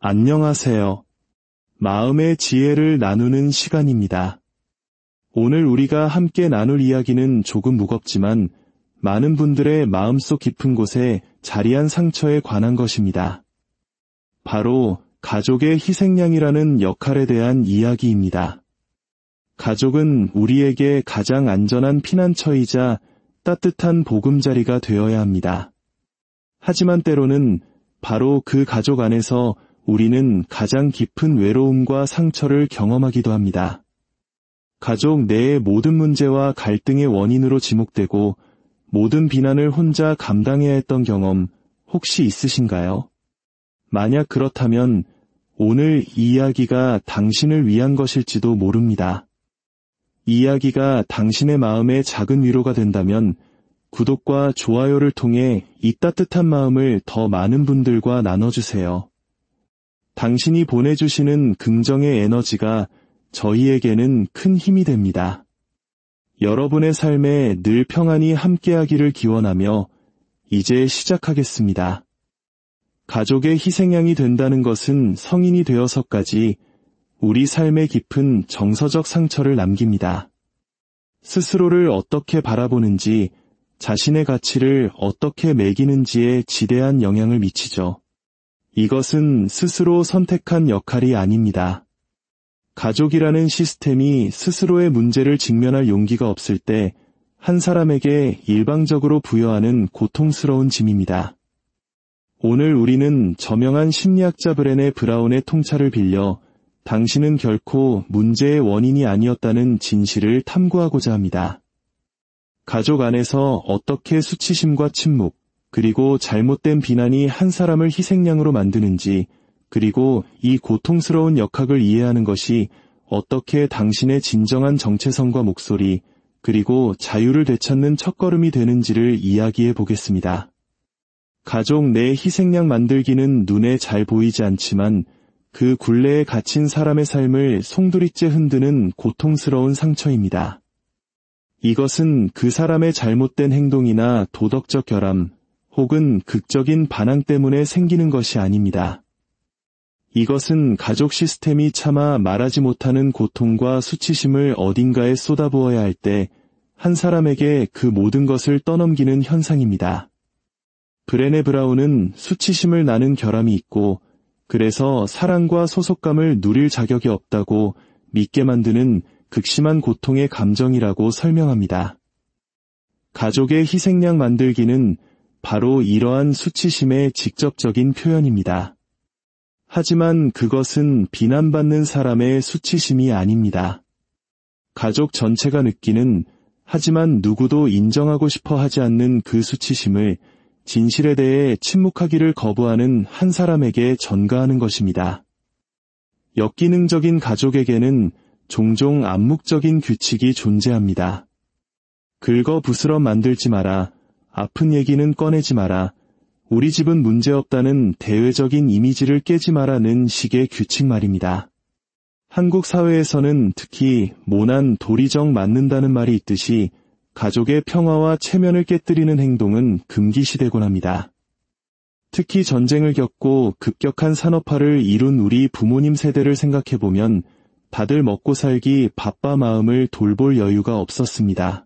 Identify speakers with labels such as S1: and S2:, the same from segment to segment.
S1: 안녕하세요. 마음의 지혜를 나누는 시간입니다. 오늘 우리가 함께 나눌 이야기는 조금 무겁지만 많은 분들의 마음속 깊은 곳에 자리한 상처에 관한 것입니다. 바로 가족의 희생양이라는 역할에 대한 이야기입니다. 가족은 우리에게 가장 안전한 피난처이자 따뜻한 보금자리가 되어야 합니다. 하지만 때로는 바로 그 가족 안에서 우리는 가장 깊은 외로움과 상처를 경험하기도 합니다. 가족 내의 모든 문제와 갈등의 원인으로 지목되고 모든 비난을 혼자 감당해야 했던 경험 혹시 있으신가요? 만약 그렇다면 오늘 이 이야기가 당신을 위한 것일지도 모릅니다. 이 이야기가 당신의 마음에 작은 위로가 된다면 구독과 좋아요를 통해 이 따뜻한 마음을 더 많은 분들과 나눠주세요. 당신이 보내주시는 긍정의 에너지가 저희에게는 큰 힘이 됩니다. 여러분의 삶에 늘 평안이 함께하기를 기원하며 이제 시작하겠습니다. 가족의 희생양이 된다는 것은 성인이 되어서까지 우리 삶에 깊은 정서적 상처를 남깁니다. 스스로를 어떻게 바라보는지, 자신의 가치를 어떻게 매기는지에 지대한 영향을 미치죠. 이것은 스스로 선택한 역할이 아닙니다. 가족이라는 시스템이 스스로의 문제를 직면할 용기가 없을 때 한 사람에게 일방적으로 부여하는 고통스러운 짐입니다. 오늘 우리는 저명한 심리학자 브레네 브라운의 통찰을 빌려 당신은 결코 문제의 원인이 아니었다는 진실을 탐구하고자 합니다. 가족 안에서 어떻게 수치심과 침묵, 그리고 잘못된 비난이 한 사람을 희생양으로 만드는지, 그리고 이 고통스러운 역학을 이해하는 것이 어떻게 당신의 진정한 정체성과 목소리, 그리고 자유를 되찾는 첫걸음이 되는지를 이야기해 보겠습니다. 가족 내 희생양 만들기는 눈에 잘 보이지 않지만 그 굴레에 갇힌 사람의 삶을 송두리째 흔드는 고통스러운 상처입니다. 이것은 그 사람의 잘못된 행동이나 도덕적 결함, 혹은 극적인 반항 때문에 생기는 것이 아닙니다. 이것은 가족 시스템이 차마 말하지 못하는 고통과 수치심을 어딘가에 쏟아부어야 할 때 한 사람에게 그 모든 것을 떠넘기는 현상입니다. 브레네 브라운은 수치심을 나는 결함이 있고 그래서 사랑과 소속감을 누릴 자격이 없다고 믿게 만드는 극심한 고통의 감정이라고 설명합니다. 가족의 희생양 만들기는 바로 이러한 수치심의 직접적인 표현입니다. 하지만 그것은 비난받는 사람의 수치심이 아닙니다. 가족 전체가 느끼는, 하지만 누구도 인정하고 싶어 하지 않는 그 수치심을 진실에 대해 침묵하기를 거부하는 한 사람에게 전가하는 것입니다. 역기능적인 가족에게는 종종 암묵적인 규칙이 존재합니다. 긁어 부스럼 만들지 마라, 아픈 얘기는 꺼내지 마라, 우리 집은 문제없다는 대외적인 이미지를 깨지 마라는 식의 규칙 말입니다. 한국 사회에서는 특히 모난 도리정 맞는다는 말이 있듯이 가족의 평화와 체면을 깨뜨리는 행동은 금기시되곤 합니다. 특히 전쟁을 겪고 급격한 산업화를 이룬 우리 부모님 세대를 생각해보면 다들 먹고 살기 바빠 마음을 돌볼 여유가 없었습니다.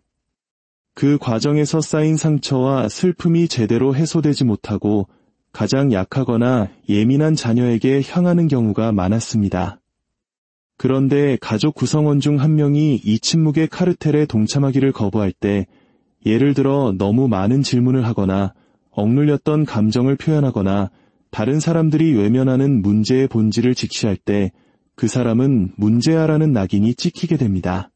S1: 그 과정에서 쌓인 상처와 슬픔이 제대로 해소되지 못하고 가장 약하거나 예민한 자녀에게 향하는 경우가 많았습니다. 그런데 가족 구성원 중 한 명이 이 침묵의 카르텔에 동참하기를 거부할 때, 예를 들어 너무 많은 질문을 하거나 억눌렸던 감정을 표현하거나 다른 사람들이 외면하는 문제의 본질을 직시할 때 그 사람은 문제아라는 낙인이 찍히게 됩니다.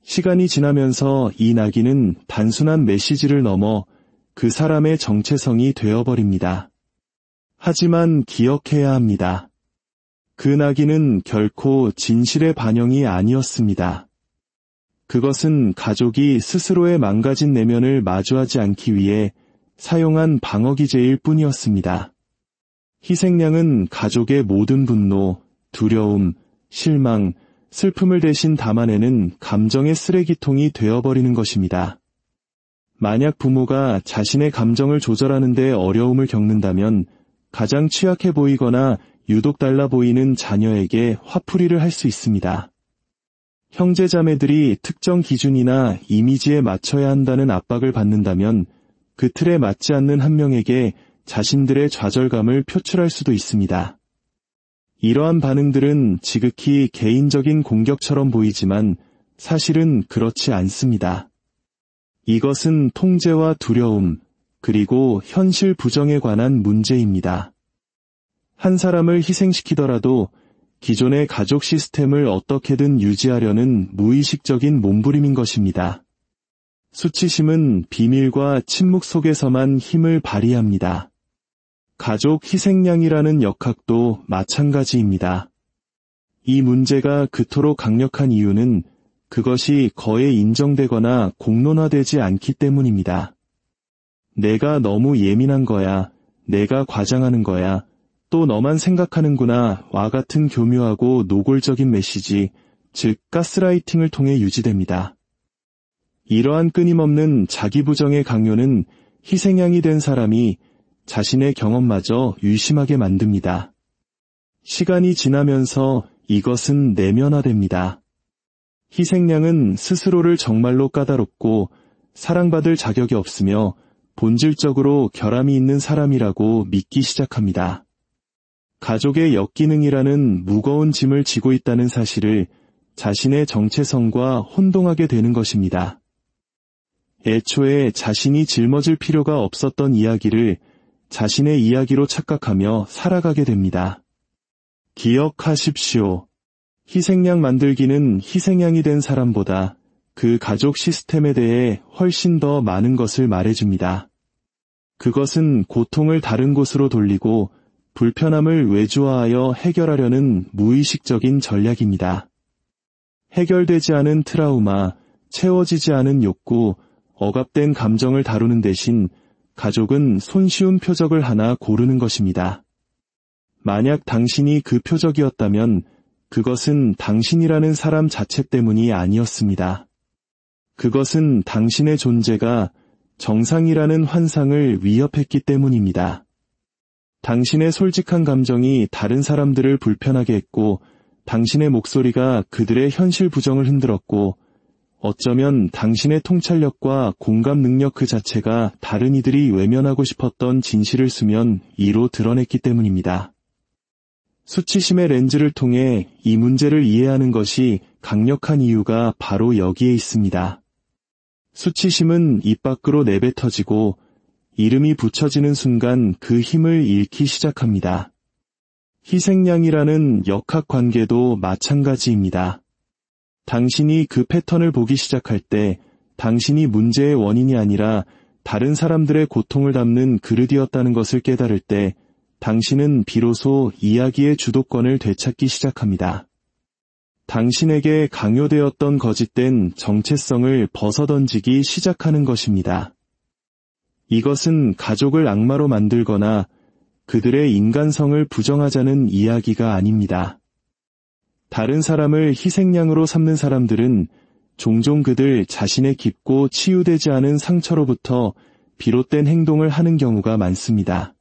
S1: 시간이 지나면서 이 낙인은 단순한 메시지를 넘어 그 사람의 정체성이 되어버립니다. 하지만 기억해야 합니다. 그 낙인은 결코 진실의 반영이 아니었습니다. 그것은 가족이 스스로의 망가진 내면을 마주하지 않기 위해 사용한 방어기제일 뿐이었습니다. 희생양은 가족의 모든 분노, 두려움, 실망, 슬픔을 대신 담아내는 감정의 쓰레기통이 되어버리는 것입니다. 만약 부모가 자신의 감정을 조절하는 데 어려움을 겪는다면 가장 취약해 보이거나 유독 달라 보이는 자녀에게 화풀이를 할 수 있습니다. 형제자매들이 특정 기준이나 이미지에 맞춰야 한다는 압박을 받는다면 그 틀에 맞지 않는 한 명에게 자신들의 좌절감을 표출할 수도 있습니다. 이러한 반응들은 지극히 개인적인 공격처럼 보이지만 사실은 그렇지 않습니다. 이것은 통제와 두려움, 그리고 현실 부정에 관한 문제입니다. 한 사람을 희생시키더라도 기존의 가족 시스템을 어떻게든 유지하려는 무의식적인 몸부림인 것입니다. 수치심은 비밀과 침묵 속에서만 힘을 발휘합니다. 가족 희생양이라는 역학도 마찬가지입니다. 이 문제가 그토록 강력한 이유는 그것이 거에 인정되거나 공론화되지 않기 때문입니다. 내가 너무 예민한 거야, 내가 과장하는 거야, 또 너만 생각하는구나 와 같은 교묘하고 노골적인 메시지, 즉 가스라이팅을 통해 유지됩니다. 이러한 끊임없는 자기 부정의 강요는 희생양이 된 사람이 자신의 경험마저 의심하게 만듭니다. 시간이 지나면서 이것은 내면화됩니다. 희생양은 스스로를 정말로 까다롭고 사랑받을 자격이 없으며 본질적으로 결함이 있는 사람이라고 믿기 시작합니다. 가족의 역기능이라는 무거운 짐을 지고 있다는 사실을 자신의 정체성과 혼동하게 되는 것입니다. 애초에 자신이 짊어질 필요가 없었던 이야기를 자신의 이야기로 착각하며 살아가게 됩니다. 기억하십시오. 희생양 만들기는 희생양이 된 사람보다 그 가족 시스템에 대해 훨씬 더 많은 것을 말해줍니다. 그것은 고통을 다른 곳으로 돌리고 불편함을 외주화하여 해결하려는 무의식적인 전략입니다. 해결되지 않은 트라우마, 채워지지 않은 욕구, 억압된 감정을 다루는 대신 가족은 손쉬운 표적을 하나 고르는 것입니다. 만약 당신이 그 표적이었다면 그것은 당신이라는 사람 자체 때문이 아니었습니다. 그것은 당신의 존재가 정상이라는 환상을 위협했기 때문입니다. 당신의 솔직한 감정이 다른 사람들을 불편하게 했고 당신의 목소리가 그들의 현실 부정을 흔들었고 어쩌면 당신의 통찰력과 공감 능력 그 자체가 다른 이들이 외면하고 싶었던 진실을 수면 이로 드러냈기 때문입니다. 수치심의 렌즈를 통해 이 문제를 이해하는 것이 강력한 이유가 바로 여기에 있습니다. 수치심은 입 밖으로 내뱉어지고 이름이 붙여지는 순간 그 힘을 잃기 시작합니다. 희생양이라는 역학관계도 마찬가지입니다. 당신이 그 패턴을 보기 시작할 때 당신이 문제의 원인이 아니라 다른 사람들의 고통을 담는 그릇이었다는 것을 깨달을 때 당신은 비로소 이야기의 주도권을 되찾기 시작합니다. 당신에게 강요되었던 거짓된 정체성을 벗어던지기 시작하는 것입니다. 이것은 가족을 악마로 만들거나 그들의 인간성을 부정하자는 이야기가 아닙니다. 다른 사람을 희생양으로 삼는 사람들은 종종 그들 자신의 깊고 치유되지 않은 상처로부터 비롯된 행동을 하는 경우가 많습니다.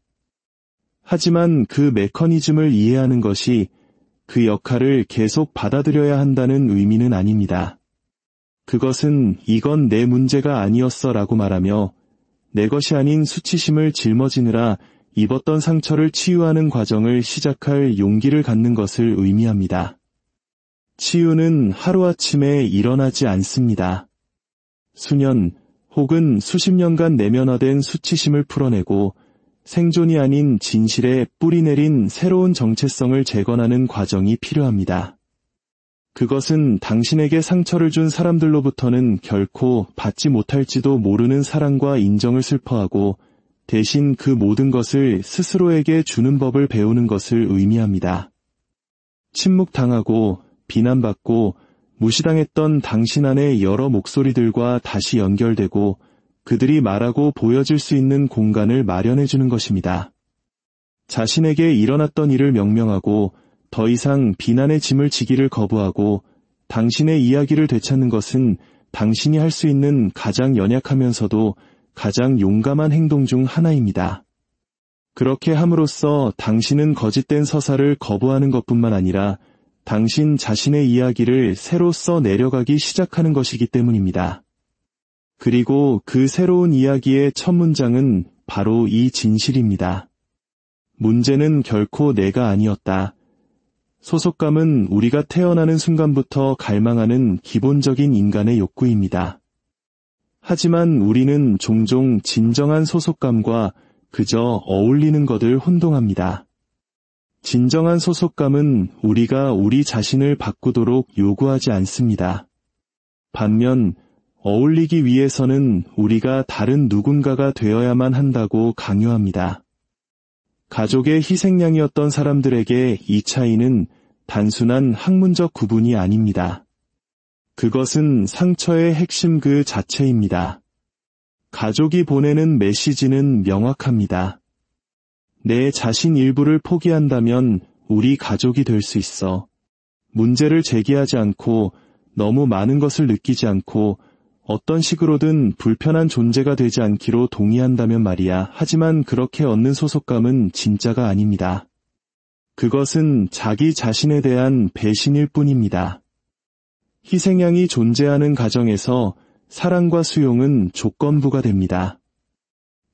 S1: 하지만 그 메커니즘을 이해하는 것이 그 역할을 계속 받아들여야 한다는 의미는 아닙니다. 그것은 이건 내 문제가 아니었어 라고 말하며 내 것이 아닌 수치심을 짊어지느라 입었던 상처를 치유하는 과정을 시작할 용기를 갖는 것을 의미합니다. 치유는 하루아침에 일어나지 않습니다. 수년 혹은 수십 년간 내면화된 수치심을 풀어내고 생존이 아닌 진실에 뿌리 내린 새로운 정체성을 재건하는 과정이 필요합니다. 그것은 당신에게 상처를 준 사람들로부터는 결코 받지 못할지도 모르는 사랑과 인정을 슬퍼하고 대신 그 모든 것을 스스로에게 주는 법을 배우는 것을 의미합니다. 침묵당하고 비난받고 무시당했던 당신 안의 여러 목소리들과 다시 연결되고 그들이 말하고 보여줄 수 있는 공간을 마련해주는 것입니다. 자신에게 일어났던 일을 명명하고 더 이상 비난의 짐을 지기를 거부하고 당신의 이야기를 되찾는 것은 당신이 할 수 있는 가장 연약하면서도 가장 용감한 행동 중 하나입니다. 그렇게 함으로써 당신은 거짓된 서사를 거부하는 것뿐만 아니라 당신 자신의 이야기를 새로 써 내려가기 시작하는 것이기 때문입니다. 그리고 그 새로운 이야기의 첫 문장은 바로 이 진실입니다. 문제는 결코 내가 아니었다. 소속감은 우리가 태어나는 순간부터 갈망하는 기본적인 인간의 욕구입니다. 하지만 우리는 종종 진정한 소속감과 그저 어울리는 것을 혼동합니다. 진정한 소속감은 우리가 우리 자신을 바꾸도록 요구하지 않습니다. 반면 어울리기 위해서는 우리가 다른 누군가가 되어야만 한다고 강요합니다. 가족의 희생양이었던 사람들에게 이 차이는 단순한 학문적 구분이 아닙니다. 그것은 상처의 핵심 그 자체입니다. 가족이 보내는 메시지는 명확합니다. 내 자신 일부를 포기한다면 우리 가족이 될 수 있어. 문제를 제기하지 않고 너무 많은 것을 느끼지 않고 어떤 식으로든 불편한 존재가 되지 않기로 동의한다면 말이야. 하지만 그렇게 얻는 소속감은 진짜가 아닙니다. 그것은 자기 자신에 대한 배신일 뿐입니다. 희생양이 존재하는 가정에서 사랑과 수용은 조건부가 됩니다.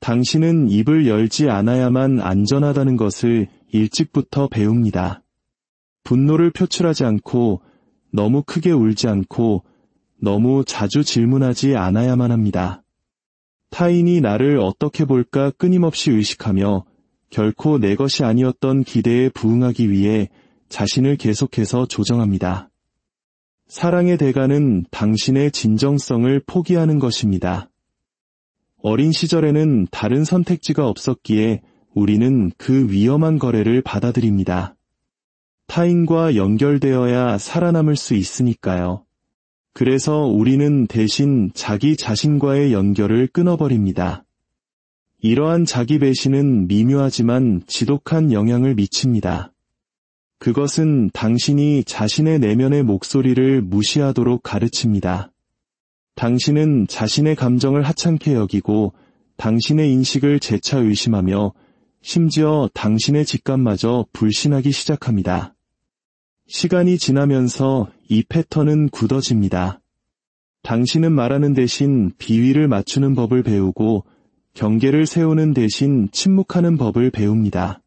S1: 당신은 입을 열지 않아야만 안전하다는 것을 일찍부터 배웁니다. 분노를 표출하지 않고 너무 크게 울지 않고 너무 자주 질문하지 않아야만 합니다. 타인이 나를 어떻게 볼까 끊임없이 의식하며 결코 내 것이 아니었던 기대에 부응하기 위해 자신을 계속해서 조정합니다. 사랑의 대가는 당신의 진정성을 포기하는 것입니다. 어린 시절에는 다른 선택지가 없었기에 우리는 그 위험한 거래를 받아들입니다. 타인과 연결되어야 살아남을 수 있으니까요. 그래서 우리는 대신 자기 자신과의 연결을 끊어버립니다. 이러한 자기 배신은 미묘하지만 지독한 영향을 미칩니다. 그것은 당신이 자신의 내면의 목소리를 무시하도록 가르칩니다. 당신은 자신의 감정을 하찮게 여기고 당신의 인식을 재차 의심하며 심지어 당신의 직감마저 불신하기 시작합니다. 시간이 지나면서 이 패턴은 굳어집니다. 당신은 말하는 대신 비위를 맞추는 법을 배우고 경계를 세우는 대신 침묵하는 법을 배웁니다.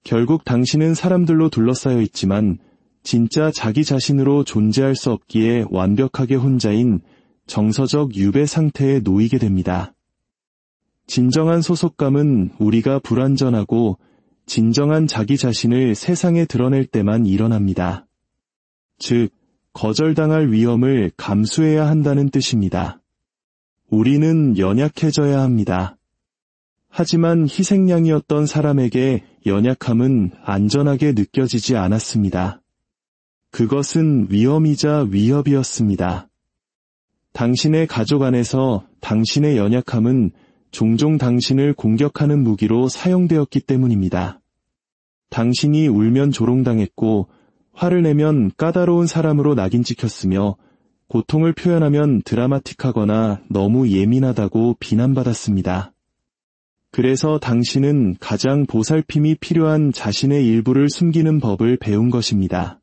S1: 결국 당신은 사람들로 둘러싸여 있지만 진짜 자기 자신으로 존재할 수 없기에 완벽하게 혼자인 정서적 유배 상태에 놓이게 됩니다. 진정한 소속감은 우리가 불완전하고 진정한 자기 자신을 세상에 드러낼 때만 일어납니다. 즉, 거절당할 위험을 감수해야 한다는 뜻입니다. 우리는 연약해져야 합니다. 하지만 희생양이었던 사람에게 연약함은 안전하게 느껴지지 않았습니다. 그것은 위험이자 위협이었습니다. 당신의 가족 안에서 당신의 연약함은 종종 당신을 공격하는 무기로 사용되었기 때문입니다. 당신이 울면 조롱당했고 화를 내면 까다로운 사람으로 낙인 찍혔으며 고통을 표현하면 드라마틱하거나 너무 예민하다고 비난받았습니다. 그래서 당신은 가장 보살핌이 필요한 자신의 일부를 숨기는 법을 배운 것입니다.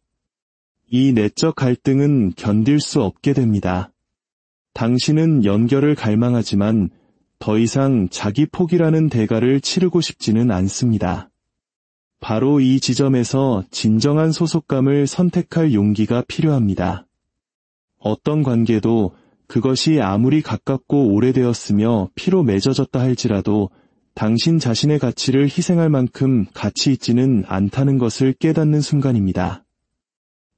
S1: 이 내적 갈등은 견딜 수 없게 됩니다. 당신은 연결을 갈망하지만 더 이상 자기 포기라는 대가를 치르고 싶지는 않습니다. 바로 이 지점에서 진정한 소속감을 선택할 용기가 필요합니다. 어떤 관계도 그것이 아무리 가깝고 오래되었으며 피로 맺어졌다 할지라도 당신 자신의 가치를 희생할 만큼 가치 있지는 않다는 것을 깨닫는 순간입니다.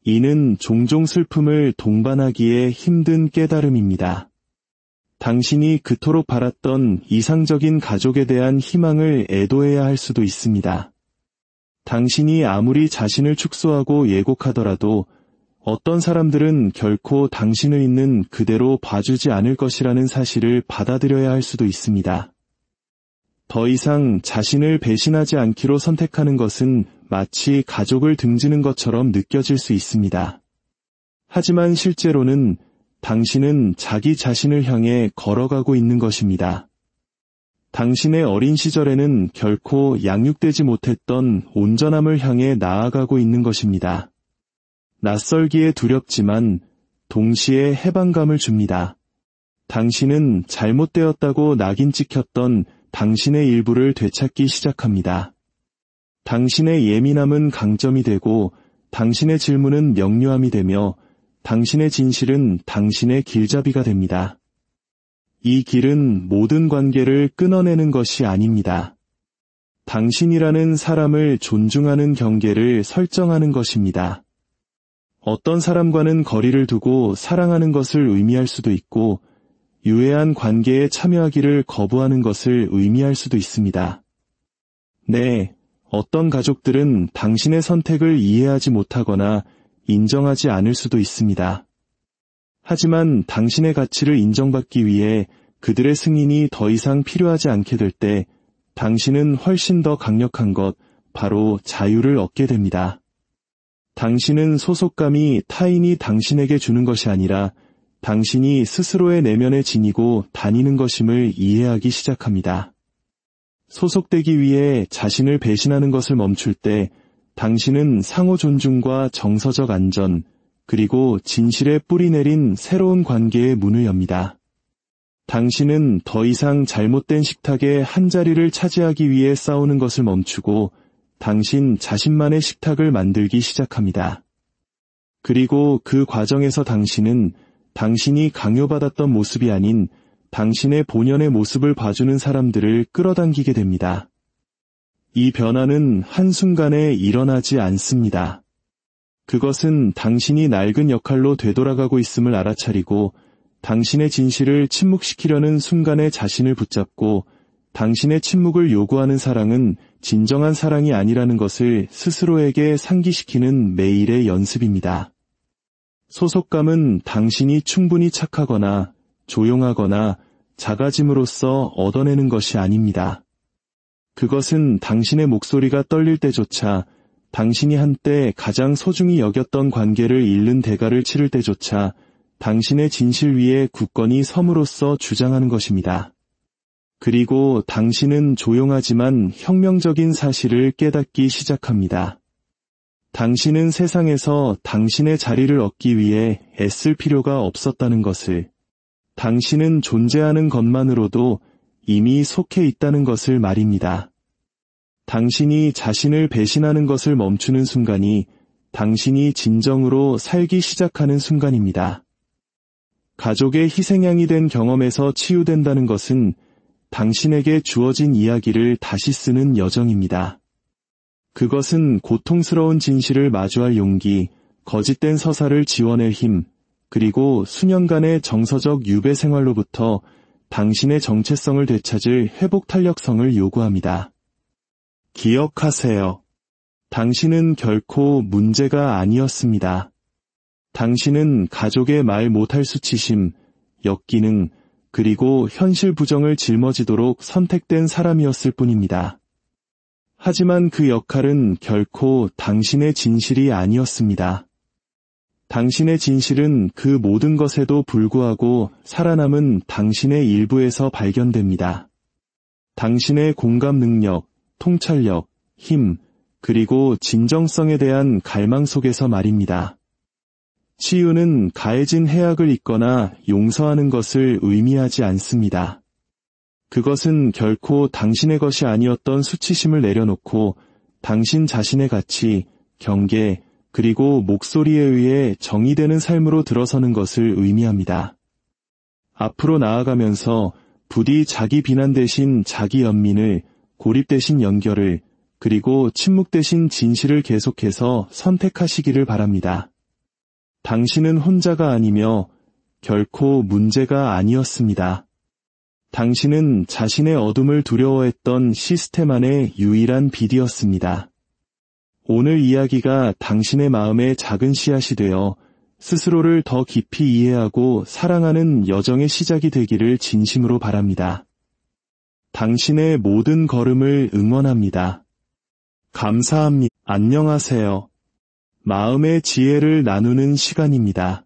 S1: 이는 종종 슬픔을 동반하기에 힘든 깨달음입니다. 당신이 그토록 바랐던 이상적인 가족에 대한 희망을 애도해야 할 수도 있습니다. 당신이 아무리 자신을 축소하고 예곡하더라도 어떤 사람들은 결코 당신을 있는 그대로 봐주지 않을 것이라는 사실을 받아들여야 할 수도 있습니다. 더 이상 자신을 배신하지 않기로 선택하는 것은 마치 가족을 등지는 것처럼 느껴질 수 있습니다. 하지만 실제로는 당신은 자기 자신을 향해 걸어가고 있는 것입니다. 당신의 어린 시절에는 결코 양육되지 못했던 온전함을 향해 나아가고 있는 것입니다. 낯설기에 두렵지만 동시에 해방감을 줍니다. 당신은 잘못되었다고 낙인 찍혔던 당신의 일부를 되찾기 시작합니다. 당신의 예민함은 강점이 되고 당신의 질문은 명료함이 되며 당신의 진실은 당신의 길잡이가 됩니다. 이 길은 모든 관계를 끊어내는 것이 아닙니다. 당신이라는 사람을 존중하는 경계를 설정하는 것입니다. 어떤 사람과는 거리를 두고 사랑하는 것을 의미할 수도 있고 유해한 관계에 참여하기를 거부하는 것을 의미할 수도 있습니다. 네, 어떤 가족들은 당신의 선택을 이해하지 못하거나 인정하지 않을 수도 있습니다. 하지만 당신의 가치를 인정받기 위해 그들의 승인이 더 이상 필요하지 않게 될 때 당신은 훨씬 더 강력한 것, 바로 자유를 얻게 됩니다. 당신은 소속감이 타인이 당신에게 주는 것이 아니라 당신이 스스로의 내면에 지니고 다니는 것임을 이해하기 시작합니다. 소속되기 위해 자신을 배신하는 것을 멈출 때 당신은 상호 존중과 정서적 안전, 그리고 진실에 뿌리 내린 새로운 관계의 문을 엽니다. 당신은 더 이상 잘못된 식탁의 한 자리를 차지하기 위해 싸우는 것을 멈추고 당신 자신만의 식탁을 만들기 시작합니다. 그리고 그 과정에서 당신은 당신이 강요받았던 모습이 아닌 당신의 본연의 모습을 봐주는 사람들을 끌어당기게 됩니다. 이 변화는 한순간에 일어나지 않습니다. 그것은 당신이 낡은 역할로 되돌아가고 있음을 알아차리고 당신의 진실을 침묵시키려는 순간에 자신을 붙잡고 당신의 침묵을 요구하는 사랑은 진정한 사랑이 아니라는 것을 스스로에게 상기시키는 매일의 연습입니다. 소속감은 당신이 충분히 착하거나 조용하거나 작아짐으로써 얻어내는 것이 아닙니다. 그것은 당신의 목소리가 떨릴 때조차, 당신이 한때 가장 소중히 여겼던 관계를 잃는 대가를 치를 때조차 당신의 진실 위에 굳건히 섬으로써 주장하는 것입니다. 그리고 당신은 조용하지만 혁명적인 사실을 깨닫기 시작합니다. 당신은 세상에서 당신의 자리를 얻기 위해 애쓸 필요가 없었다는 것을, 당신은 존재하는 것만으로도 이미 속해 있다는 것을 말입니다. 당신이 자신을 배신하는 것을 멈추는 순간이 당신이 진정으로 살기 시작하는 순간입니다. 가족의 희생양이 된 경험에서 치유된다는 것은 당신에게 주어진 이야기를 다시 쓰는 여정입니다. 그것은 고통스러운 진실을 마주할 용기, 거짓된 서사를 지워낼 힘, 그리고 수년간의 정서적 유배 생활로부터 당신의 정체성을 되찾을 회복 탄력성을 요구합니다. 기억하세요. 당신은 결코 문제가 아니었습니다. 당신은 가족의 말 못할 수치심, 역기능, 그리고 현실 부정을 짊어지도록 선택된 사람이었을 뿐입니다. 하지만 그 역할은 결코 당신의 진실이 아니었습니다. 당신의 진실은 그 모든 것에도 불구하고 살아남은 당신의 일부에서 발견됩니다. 당신의 공감 능력, 통찰력, 힘, 그리고 진정성에 대한 갈망 속에서 말입니다. 치유는 가해진 해악을 잊거나 용서하는 것을 의미하지 않습니다. 그것은 결코 당신의 것이 아니었던 수치심을 내려놓고 당신 자신의 가치, 경계, 그리고 목소리에 의해 정의되는 삶으로 들어서는 것을 의미합니다. 앞으로 나아가면서 부디 자기 비난 대신 자기 연민을, 고립 대신 연결을, 그리고 침묵 대신 진실을 계속해서 선택하시기를 바랍니다. 당신은 혼자가 아니며 결코 문제가 아니었습니다. 당신은 자신의 어둠을 두려워했던 시스템 안의 유일한 빛이었습니다. 오늘 이야기가 당신의 마음에 작은 씨앗이 되어 스스로를 더 깊이 이해하고 사랑하는 여정의 시작이 되기를 진심으로 바랍니다. 당신의 모든 걸음을 응원합니다. 감사합니다. 안녕하세요. 마음의 지혜를 나누는 시간입니다.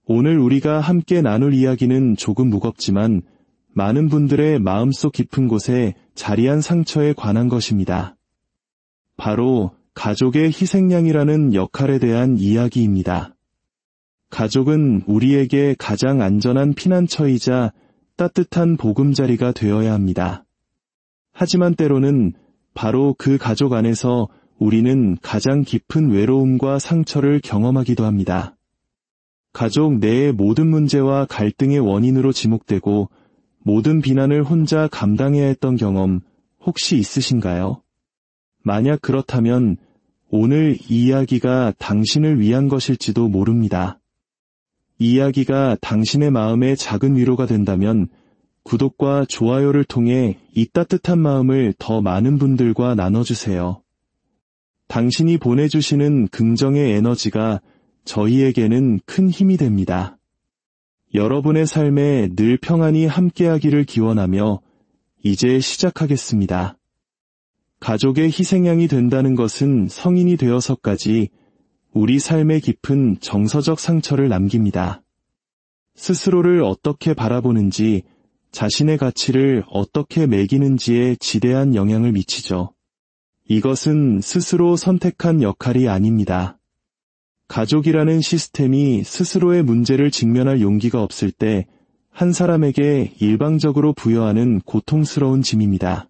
S1: 오늘 우리가 함께 나눌 이야기는 조금 무겁지만 많은 분들의 마음속 깊은 곳에 자리한 상처에 관한 것입니다. 바로 가족의 희생양이라는 역할에 대한 이야기입니다. 가족은 우리에게 가장 안전한 피난처이자 따뜻한 보금자리가 되어야 합니다. 하지만 때로는 바로 그 가족 안에서 우리는 가장 깊은 외로움과 상처를 경험하기도 합니다. 가족 내의 모든 문제와 갈등의 원인으로 지목되고 모든 비난을 혼자 감당해야 했던 경험 혹시 있으신가요? 만약 그렇다면 오늘 이 이야기가 당신을 위한 것일지도 모릅니다. 이 이야기가 당신의 마음에 작은 위로가 된다면 구독과 좋아요를 통해 이 따뜻한 마음을 더 많은 분들과 나눠주세요. 당신이 보내주시는 긍정의 에너지가 저희에게는 큰 힘이 됩니다. 여러분의 삶에 늘 평안이 함께하기를 기원하며 이제 시작하겠습니다. 가족의 희생양이 된다는 것은 성인이 되어서까지 우리 삶에 깊은 정서적 상처를 남깁니다. 스스로를 어떻게 바라보는지, 자신의 가치를 어떻게 매기는지에 지대한 영향을 미치죠. 이것은 스스로 선택한 역할이 아닙니다. 가족이라는 시스템이 스스로의 문제를 직면할 용기가 없을 때 한 사람에게 일방적으로 부여하는 고통스러운 짐입니다.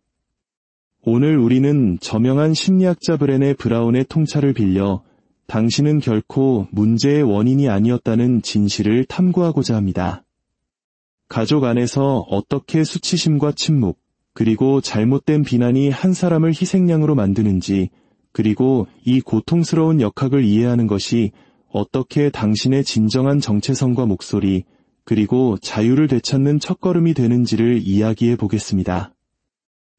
S1: 오늘 우리는 저명한 심리학자 브레네 브라운의 통찰을 빌려 당신은 결코 문제의 원인이 아니었다는 진실을 탐구하고자 합니다. 가족 안에서 어떻게 수치심과 침묵, 그리고 잘못된 비난이 한 사람을 희생양으로 만드는지, 그리고 이 고통스러운 역학을 이해하는 것이 어떻게 당신의 진정한 정체성과 목소리, 그리고 자유를 되찾는 첫걸음이 되는지를 이야기해 보겠습니다.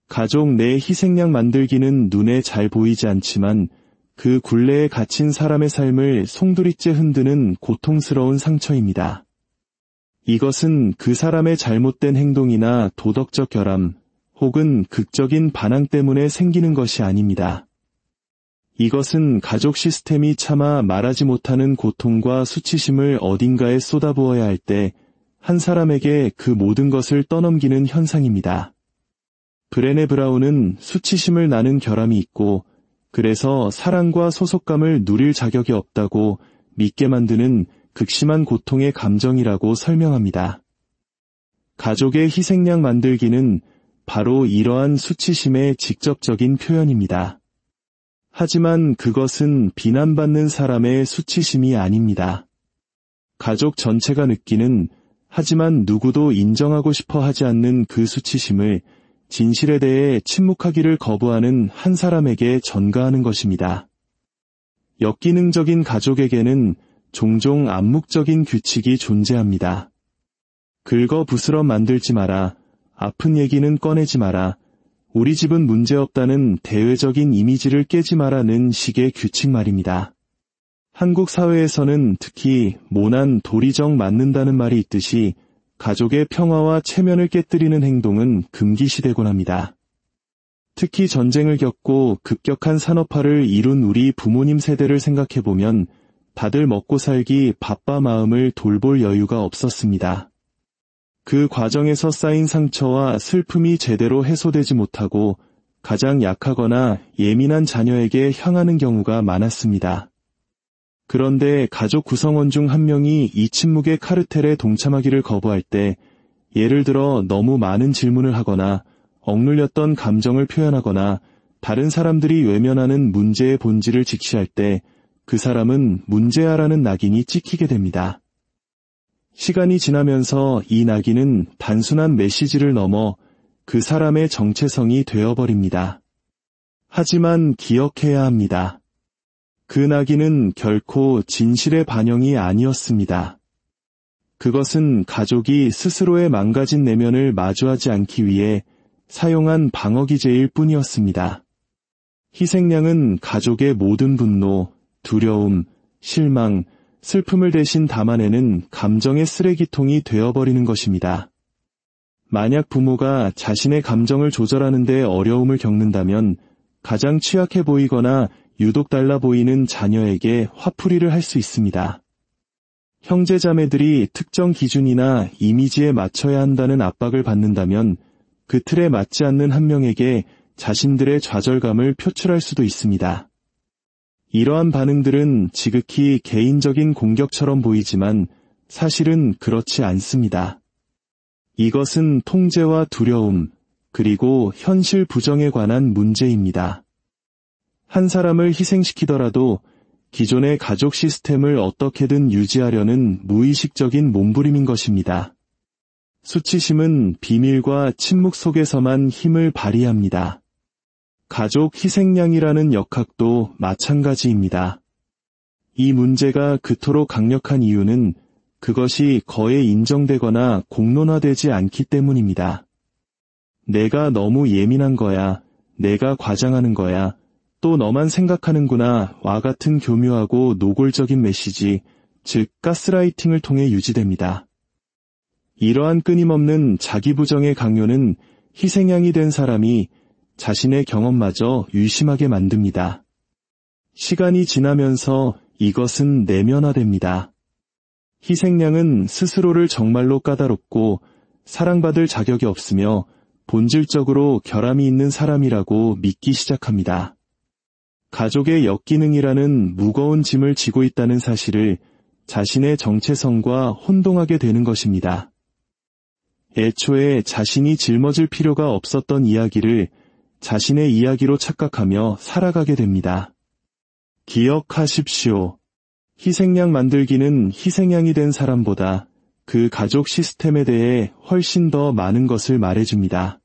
S1: 가족 내 희생양 만들기는 눈에 잘 보이지 않지만 그 굴레에 갇힌 사람의 삶을 송두리째 흔드는 고통스러운 상처입니다. 이것은 그 사람의 잘못된 행동이나 도덕적 결함 혹은 극적인 반항 때문에 생기는 것이 아닙니다. 이것은 가족 시스템이 차마 말하지 못하는 고통과 수치심을 어딘가에 쏟아부어야 할 때 한 사람에게 그 모든 것을 떠넘기는 현상입니다. 브레네 브라운은 수치심을 나는 결함이 있고 그래서 사랑과 소속감을 누릴 자격이 없다고 믿게 만드는 극심한 고통의 감정이라고 설명합니다. 가족의 희생양 만들기는 바로 이러한 수치심의 직접적인 표현입니다. 하지만 그것은 비난받는 사람의 수치심이 아닙니다. 가족 전체가 느끼는 하지만 누구도 인정하고 싶어 하지 않는 그 수치심을 진실에 대해 침묵하기를 거부하는 한 사람에게 전가하는 것입니다. 역기능적인 가족에게는 종종 암묵적인 규칙이 존재합니다. 긁어 부스럼 만들지 마라, 아픈 얘기는 꺼내지 마라, 우리 집은 문제없다는 대외적인 이미지를 깨지 마라는 식의 규칙 말입니다. 한국 사회에서는 특히 모난 도리적 맞는다는 말이 있듯이 가족의 평화와 체면을 깨뜨리는 행동은 금기시되곤 합니다. 특히 전쟁을 겪고 급격한 산업화를 이룬 우리 부모님 세대를 생각해보면 다들 먹고 살기 바빠 마음을 돌볼 여유가 없었습니다. 그 과정에서 쌓인 상처와 슬픔이 제대로 해소되지 못하고 가장 약하거나 예민한 자녀에게 향하는 경우가 많았습니다. 그런데 가족 구성원 중 한 명이 이 침묵의 카르텔에 동참하기를 거부할 때, 예를 들어 너무 많은 질문을 하거나 억눌렸던 감정을 표현하거나 다른 사람들이 외면하는 문제의 본질을 직시할 때 그 사람은 문제아라는 낙인이 찍히게 됩니다. 시간이 지나면서 이 낙인은 단순한 메시지를 넘어 그 사람의 정체성이 되어버립니다. 하지만 기억해야 합니다. 그 낙인은 결코 진실의 반영이 아니었습니다. 그것은 가족이 스스로의 망가진 내면을 마주하지 않기 위해 사용한 방어기제일 뿐이었습니다. 희생양은 가족의 모든 분노, 두려움, 실망, 슬픔을 대신 담아내는 감정의 쓰레기통이 되어버리는 것입니다. 만약 부모가 자신의 감정을 조절하는 데 어려움을 겪는다면 가장 취약해 보이거나 유독 달라 보이는 자녀에게 화풀이를 할 수 있습니다. 형제자매들이 특정 기준이나 이미지에 맞춰야 한다는 압박을 받는다면 그 틀에 맞지 않는 한 명에게 자신들의 좌절감을 표출할 수도 있습니다. 이러한 반응들은 지극히 개인적인 공격처럼 보이지만 사실은 그렇지 않습니다. 이것은 통제와 두려움, 그리고 현실 부정에 관한 문제입니다. 한 사람을 희생시키더라도 기존의 가족 시스템을 어떻게든 유지하려는 무의식적인 몸부림인 것입니다. 수치심은 비밀과 침묵 속에서만 힘을 발휘합니다. 가족 희생양이라는 역학도 마찬가지입니다. 이 문제가 그토록 강력한 이유는 그것이 거에 인정되거나 공론화되지 않기 때문입니다. 내가 너무 예민한 거야, 내가 과장하는 거야, 또 너만 생각하는구나 와 같은 교묘하고 노골적인 메시지, 즉 가스라이팅을 통해 유지됩니다. 이러한 끊임없는 자기 부정의 강요는 희생양이 된 사람이 자신의 경험마저 의심하게 만듭니다. 시간이 지나면서 이것은 내면화됩니다. 희생양은 스스로를 정말로 까다롭고 사랑받을 자격이 없으며 본질적으로 결함이 있는 사람이라고 믿기 시작합니다. 가족의 역기능이라는 무거운 짐을 지고 있다는 사실을 자신의 정체성과 혼동하게 되는 것입니다. 애초에 자신이 짊어질 필요가 없었던 이야기를 자신의 이야기로 착각하며 살아가게 됩니다. 기억하십시오. 희생양 만들기는 희생양이 된 사람보다 그 가족 시스템에 대해 훨씬 더 많은 것을 말해줍니다.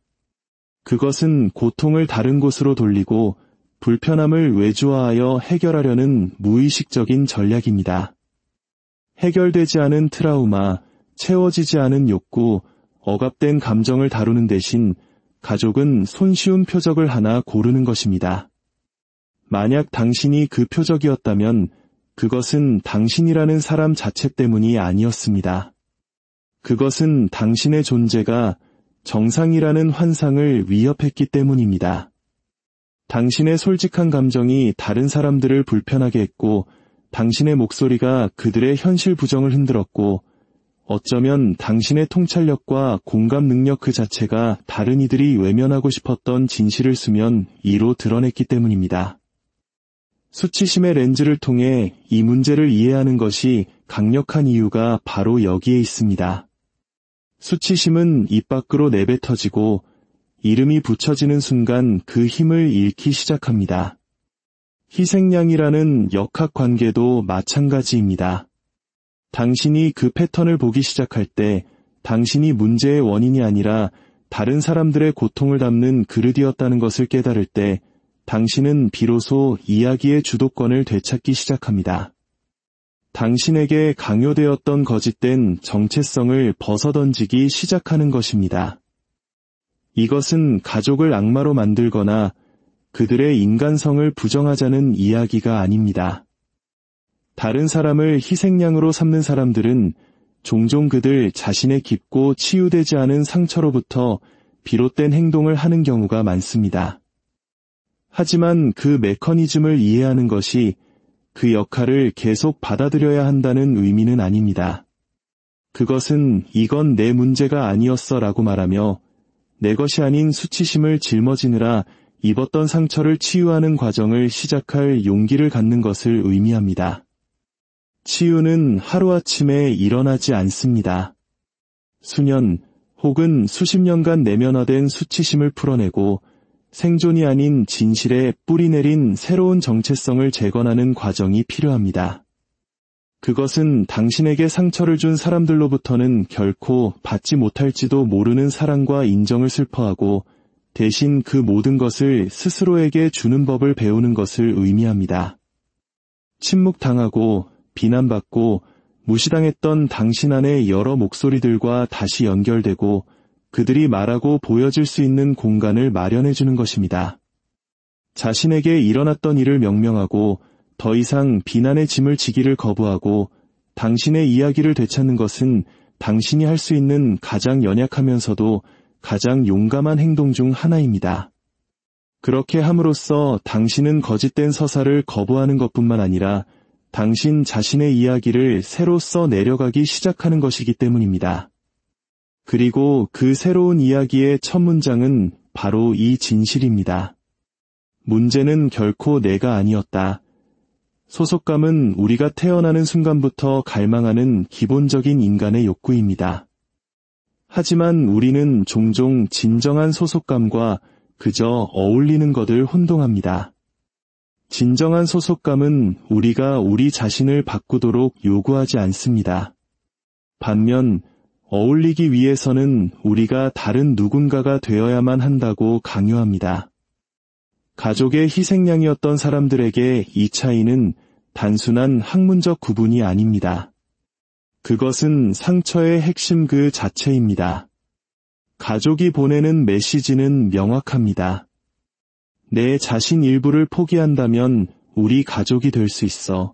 S1: 그것은 고통을 다른 곳으로 돌리고 불편함을 외주화하여 해결하려는 무의식적인 전략입니다. 해결되지 않은 트라우마, 채워지지 않은 욕구, 억압된 감정을 다루는 대신 가족은 손쉬운 표적을 하나 고르는 것입니다. 만약 당신이 그 표적이었다면 그것은 당신이라는 사람 자체 때문이 아니었습니다. 그것은 당신의 존재가 정상이라는 환상을 위협했기 때문입니다. 당신의 솔직한 감정이 다른 사람들을 불편하게 했고 당신의 목소리가 그들의 현실 부정을 흔들었고 어쩌면 당신의 통찰력과 공감 능력 그 자체가 다른 이들이 외면하고 싶었던 진실을 수면 위로 드러냈기 때문입니다. 수치심의 렌즈를 통해 이 문제를 이해하는 것이 강력한 이유가 바로 여기에 있습니다. 수치심은 입 밖으로 내뱉어지고 이름이 붙여지는 순간 그 힘을 잃기 시작합니다. 희생양이라는 역학 관계도 마찬가지입니다. 당신이 그 패턴을 보기 시작할 때 당신이 문제의 원인이 아니라 다른 사람들의 고통을 담는 그릇이었다는 것을 깨달을 때 당신은 비로소 이야기의 주도권을 되찾기 시작합니다. 당신에게 강요되었던 거짓된 정체성을 벗어던지기 시작하는 것입니다. 이것은 가족을 악마로 만들거나 그들의 인간성을 부정하자는 이야기가 아닙니다. 다른 사람을 희생양으로 삼는 사람들은 종종 그들 자신의 깊고 치유되지 않은 상처로부터 비롯된 행동을 하는 경우가 많습니다. 하지만 그 메커니즘을 이해하는 것이 그 역할을 계속 받아들여야 한다는 의미는 아닙니다. 그것은 이건 내 문제가 아니었어 라고 말하며 내 것이 아닌 수치심을 짊어지느라 입었던 상처를 치유하는 과정을 시작할 용기를 갖는 것을 의미합니다. 치유는 하루아침에 일어나지 않습니다. 수년 혹은 수십 년간 내면화된 수치심을 풀어내고 생존이 아닌 진실에 뿌리내린 새로운 정체성을 재건하는 과정이 필요합니다. 그것은 당신에게 상처를 준 사람들로부터는 결코 받지 못할지도 모르는 사랑과 인정을 슬퍼하고 대신 그 모든 것을 스스로에게 주는 법을 배우는 것을 의미합니다. 침묵당하고 비난받고 무시당했던 당신 안의 여러 목소리들과 다시 연결되고 그들이 말하고 보여줄 수 있는 공간을 마련해주는 것입니다. 자신에게 일어났던 일을 명명하고 더 이상 비난의 짐을 지기를 거부하고 당신의 이야기를 되찾는 것은 당신이 할 수 있는 가장 연약하면서도 가장 용감한 행동 중 하나입니다. 그렇게 함으로써 당신은 거짓된 서사를 거부하는 것뿐만 아니라 당신 자신의 이야기를 새로 써 내려가기 시작하는 것이기 때문입니다. 그리고 그 새로운 이야기의 첫 문장은 바로 이 진실입니다. 문제는 결코 내가 아니었다. 소속감은 우리가 태어나는 순간부터 갈망하는 기본적인 인간의 욕구입니다. 하지만 우리는 종종 진정한 소속감과 그저 어울리는 것을 혼동합니다. 진정한 소속감은 우리가 우리 자신을 바꾸도록 요구하지 않습니다. 반면 어울리기 위해서는 우리가 다른 누군가가 되어야만 한다고 강요합니다. 가족의 희생양이었던 사람들에게 이 차이는 단순한 학문적 구분이 아닙니다. 그것은 상처의 핵심 그 자체입니다. 가족이 보내는 메시지는 명확합니다. 내 자신 일부를 포기한다면 우리 가족이 될 수 있어.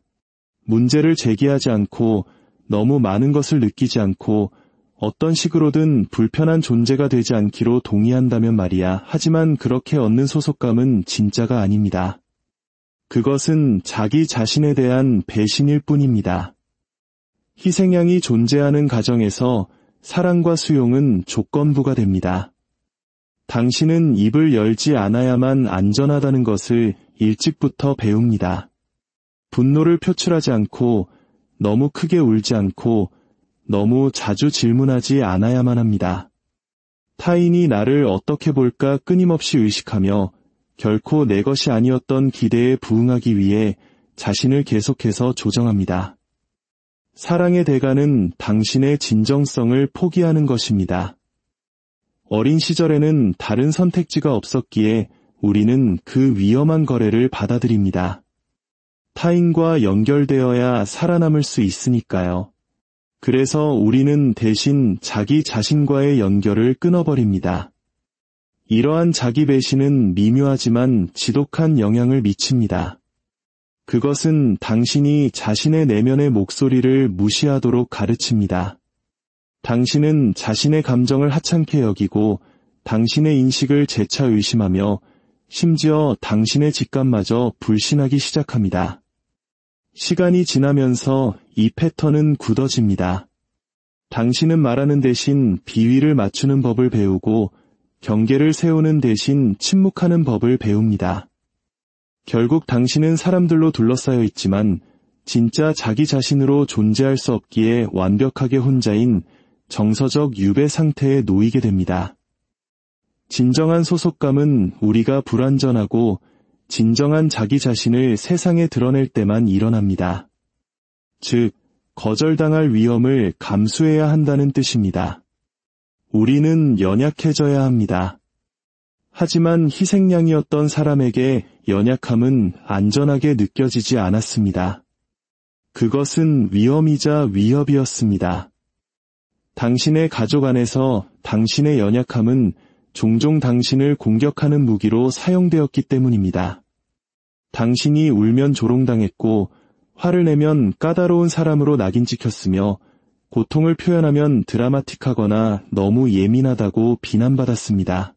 S1: 문제를 제기하지 않고 너무 많은 것을 느끼지 않고 어떤 식으로든 불편한 존재가 되지 않기로 동의한다면 말이야. 하지만 그렇게 얻는 소속감은 진짜가 아닙니다. 그것은 자기 자신에 대한 배신일 뿐입니다. 희생양이 존재하는 가정에서 사랑과 수용은 조건부가 됩니다. 당신은 입을 열지 않아야만 안전하다는 것을 일찍부터 배웁니다. 분노를 표출하지 않고 너무 크게 울지 않고 너무 자주 질문하지 않아야만 합니다. 타인이 나를 어떻게 볼까 끊임없이 의식하며 결코 내 것이 아니었던 기대에 부응하기 위해 자신을 계속해서 조정합니다. 사랑의 대가는 당신의 진정성을 포기하는 것입니다. 어린 시절에는 다른 선택지가 없었기에 우리는 그 위험한 거래를 받아들입니다. 타인과 연결되어야 살아남을 수 있으니까요. 그래서 우리는 대신 자기 자신과의 연결을 끊어버립니다. 이러한 자기 배신은 미묘하지만 지독한 영향을 미칩니다. 그것은 당신이 자신의 내면의 목소리를 무시하도록 가르칩니다. 당신은 자신의 감정을 하찮게 여기고 당신의 인식을 재차 의심하며 심지어 당신의 직감마저 불신하기 시작합니다. 시간이 지나면서 이 패턴은 굳어집니다. 당신은 말하는 대신 비위를 맞추는 법을 배우고 경계를 세우는 대신 침묵하는 법을 배웁니다. 결국 당신은 사람들로 둘러싸여 있지만 진짜 자기 자신으로 존재할 수 없기에 완벽하게 혼자인 정서적 유배 상태에 놓이게 됩니다. 진정한 소속감은 우리가 불완전하고 진정한 자기 자신을 세상에 드러낼 때만 일어납니다. 즉, 거절당할 위험을 감수해야 한다는 뜻입니다. 우리는 연약해져야 합니다. 하지만 희생양이었던 사람에게 연약함은 안전하게 느껴지지 않았습니다. 그것은 위험이자 위협이었습니다. 당신의 가족 안에서 당신의 연약함은 종종 당신을 공격하는 무기로 사용되었기 때문입니다. 당신이 울면 조롱당했고 화를 내면 까다로운 사람으로 낙인 찍혔으며 고통을 표현하면 드라마틱하거나 너무 예민하다고 비난받았습니다.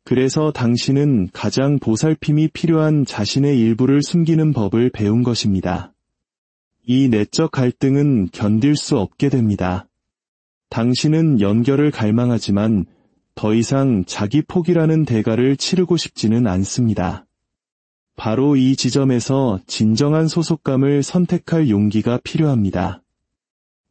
S1: 그래서 당신은 가장 보살핌이 필요한 자신의 일부를 숨기는 법을 배운 것입니다. 이 내적 갈등은 견딜 수 없게 됩니다. 당신은 연결을 갈망하지만 더 이상 자기 포기라는 대가를 치르고 싶지는 않습니다. 바로 이 지점에서 진정한 소속감을 선택할 용기가 필요합니다.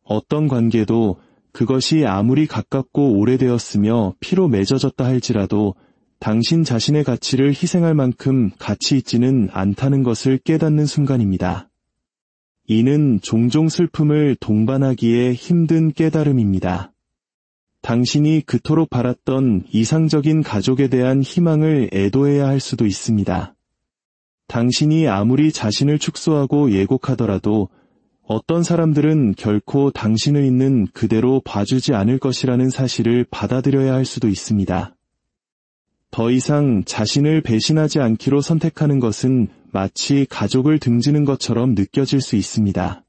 S1: 어떤 관계도 그것이 아무리 가깝고 오래되었으며 피로 맺어졌다 할지라도 당신 자신의 가치를 희생할 만큼 가치 있지는 않다는 것을 깨닫는 순간입니다. 이는 종종 슬픔을 동반하기에 힘든 깨달음입니다. 당신이 그토록 바랐던 이상적인 가족에 대한 희망을 애도해야 할 수도 있습니다. 당신이 아무리 자신을 축소하고 예곡하더라도 어떤 사람들은 결코 당신을 있는 그대로 봐주지 않을 것이라는 사실을 받아들여야 할 수도 있습니다. 더 이상 자신을 배신하지 않기로 선택하는 것은 마치 가족을 등지는 것처럼 느껴질 수 있습니다.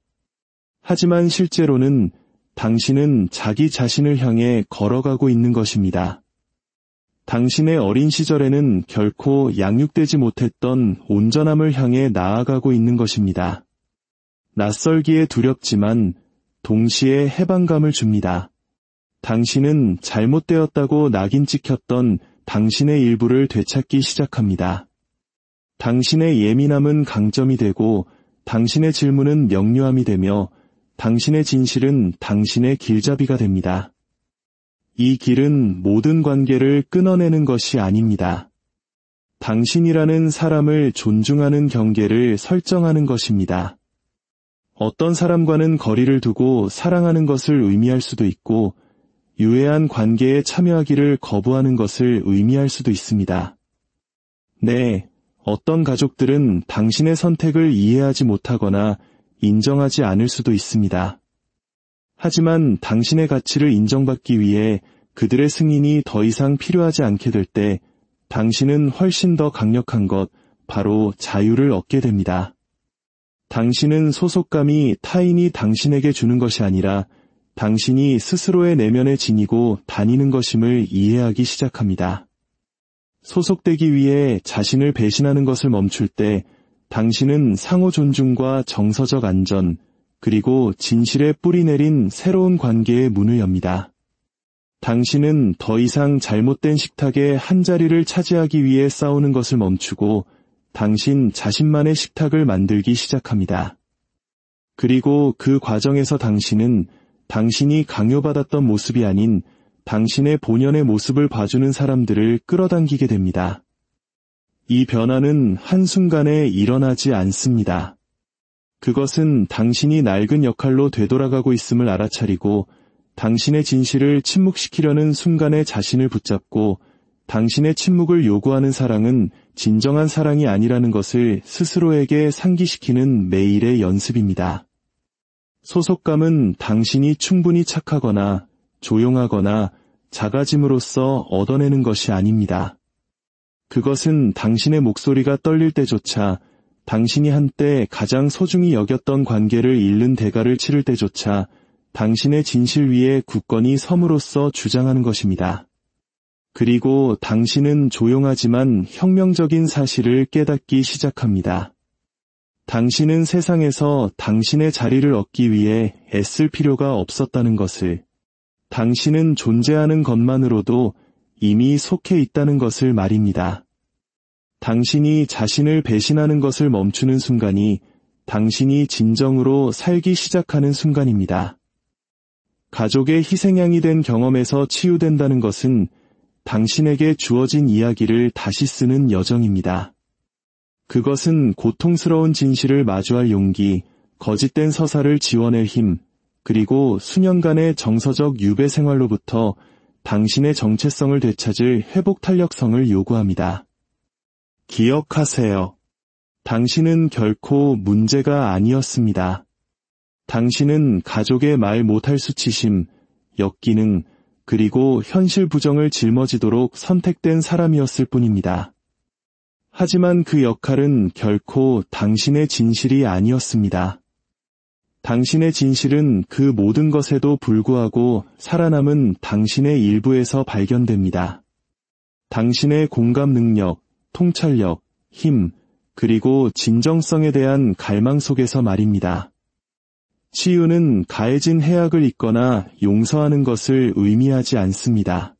S1: 하지만 실제로는 당신은 자기 자신을 향해 걸어가고 있는 것입니다. 당신의 어린 시절에는 결코 양육되지 못했던 온전함을 향해 나아가고 있는 것입니다. 낯설기에 두렵지만 동시에 해방감을 줍니다. 당신은 잘못되었다고 낙인 찍혔던 당신의 일부를 되찾기 시작합니다. 당신의 예민함은 강점이 되고 당신의 질문은 명료함이 되며 당신의 진실은 당신의 길잡이가 됩니다. 이 길은 모든 관계를 끊어내는 것이 아닙니다. 당신이라는 사람을 존중하는 경계를 설정하는 것입니다. 어떤 사람과는 거리를 두고 사랑하는 것을 의미할 수도 있고 유해한 관계에 참여하기를 거부하는 것을 의미할 수도 있습니다. 네, 어떤 가족들은 당신의 선택을 이해하지 못하거나 인정하지 않을 수도 있습니다. 하지만 당신의 가치를 인정받기 위해 그들의 승인이 더 이상 필요하지 않게 될 때 당신은 훨씬 더 강력한 것, 바로 자유를 얻게 됩니다. 당신은 소속감이 타인이 당신에게 주는 것이 아니라 당신이 스스로의 내면에 지니고 다니는 것임을 이해하기 시작합니다. 소속되기 위해 자신을 배신하는 것을 멈출 때 당신은 상호 존중과 정서적 안전, 그리고 진실에 뿌리 내린 새로운 관계의 문을 엽니다. 당신은 더 이상 잘못된 식탁의 한자리를 차지하기 위해 싸우는 것을 멈추고 당신 자신만의 식탁을 만들기 시작합니다. 그리고 그 과정에서 당신은 당신이 강요받았던 모습이 아닌 당신의 본연의 모습을 봐주는 사람들을 끌어당기게 됩니다. 이 변화는 한순간에 일어나지 않습니다. 그것은 당신이 낡은 역할로 되돌아가고 있음을 알아차리고 당신의 진실을 침묵시키려는 순간에 자신을 붙잡고 당신의 침묵을 요구하는 사랑은 진정한 사랑이 아니라는 것을 스스로에게 상기시키는 매일의 연습입니다. 소속감은 당신이 충분히 착하거나 조용하거나 작아짐으로써 얻어내는 것이 아닙니다. 그것은 당신의 목소리가 떨릴 때조차, 당신이 한때 가장 소중히 여겼던 관계를 잃는 대가를 치를 때조차 당신의 진실 위에 굳건히 섬으로써 주장하는 것입니다. 그리고 당신은 조용하지만 혁명적인 사실을 깨닫기 시작합니다. 당신은 세상에서 당신의 자리를 얻기 위해 애쓸 필요가 없었다는 것을, 당신은 존재하는 것만으로도 이미 속해 있다는 것을 말입니다. 당신이 자신을 배신하는 것을 멈추는 순간이 당신이 진정으로 살기 시작하는 순간입니다. 가족의 희생양이 된 경험에서 치유된다는 것은 당신에게 주어진 이야기를 다시 쓰는 여정입니다. 그것은 고통스러운 진실을 마주할 용기, 거짓된 서사를 지워낼 힘, 그리고 수년간의 정서적 유배 생활로부터 당신의 정체성을 되찾을 회복 탄력성을 요구합니다. 기억하세요. 당신은 결코 문제가 아니었습니다. 당신은 가족의 말 못할 수치심, 역기능, 그리고 현실 부정을 짊어지도록 선택된 사람이었을 뿐입니다. 하지만 그 역할은 결코 당신의 진실이 아니었습니다. 당신의 진실은 그 모든 것에도 불구하고 살아남은 당신의 일부에서 발견됩니다. 당신의 공감 능력, 통찰력, 힘, 그리고 진정성에 대한 갈망 속에서 말입니다. 치유는 가해진 해악을 잊거나 용서하는 것을 의미하지 않습니다.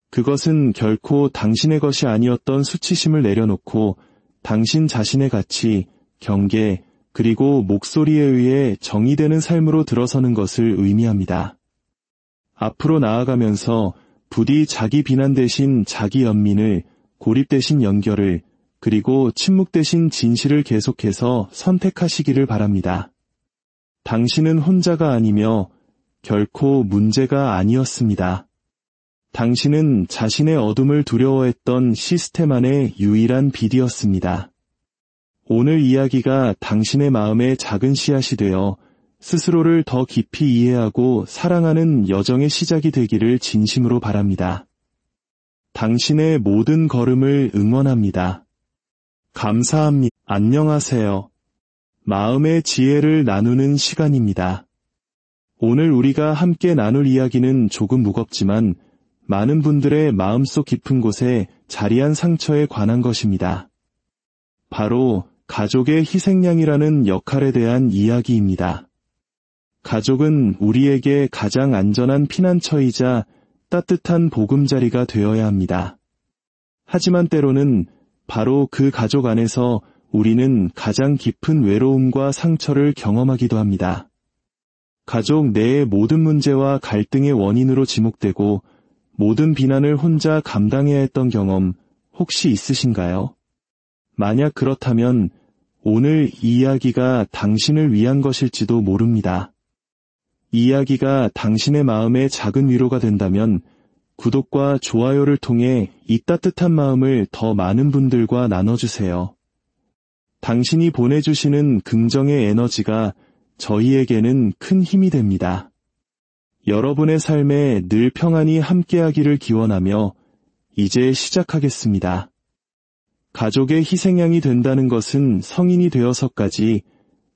S1: 그것은 결코 당신의 것이 아니었던 수치심을 내려놓고 당신 자신의 가치, 경계, 그리고 목소리에 의해 정의되는 삶으로 들어서는 것을 의미합니다. 앞으로 나아가면서 부디 자기 비난 대신 자기 연민을, 고립 대신 연결을, 그리고 침묵 대신 진실을 계속해서 선택하시기를 바랍니다. 당신은 혼자가 아니며 결코 문제가 아니었습니다. 당신은 자신의 어둠을 두려워했던 시스템 안의 유일한 빛이었습니다. 오늘 이야기가 당신의 마음에 작은 씨앗이 되어 스스로를 더 깊이 이해하고 사랑하는 여정의 시작이 되기를 진심으로 바랍니다. 당신의 모든 걸음을 응원합니다. 감사합니다. 안녕하세요. 마음의 지혜를 나누는 시간입니다. 오늘 우리가 함께 나눌 이야기는 조금 무겁지만 많은 분들의 마음속 깊은 곳에 자리한 상처에 관한 것입니다. 바로 가족의 희생양이라는 역할에 대한 이야기입니다. 가족은 우리에게 가장 안전한 피난처이자 따뜻한 보금자리가 되어야 합니다. 하지만 때로는 바로 그 가족 안에서 우리는 가장 깊은 외로움과 상처를 경험하기도 합니다. 가족 내의 모든 문제와 갈등의 원인으로 지목되고 모든 비난을 혼자 감당해야 했던 경험 혹시 있으신가요? 만약 그렇다면 오늘 이 이야기가 당신을 위한 것일지도 모릅니다. 이 이야기가 당신의 마음에 작은 위로가 된다면 구독과 좋아요를 통해 이 따뜻한 마음을 더 많은 분들과 나눠주세요. 당신이 보내주시는 긍정의 에너지가 저희에게는 큰 힘이 됩니다. 여러분의 삶에 늘 평안이 함께하기를 기원하며 이제 시작하겠습니다. 가족의 희생양이 된다는 것은 성인이 되어서까지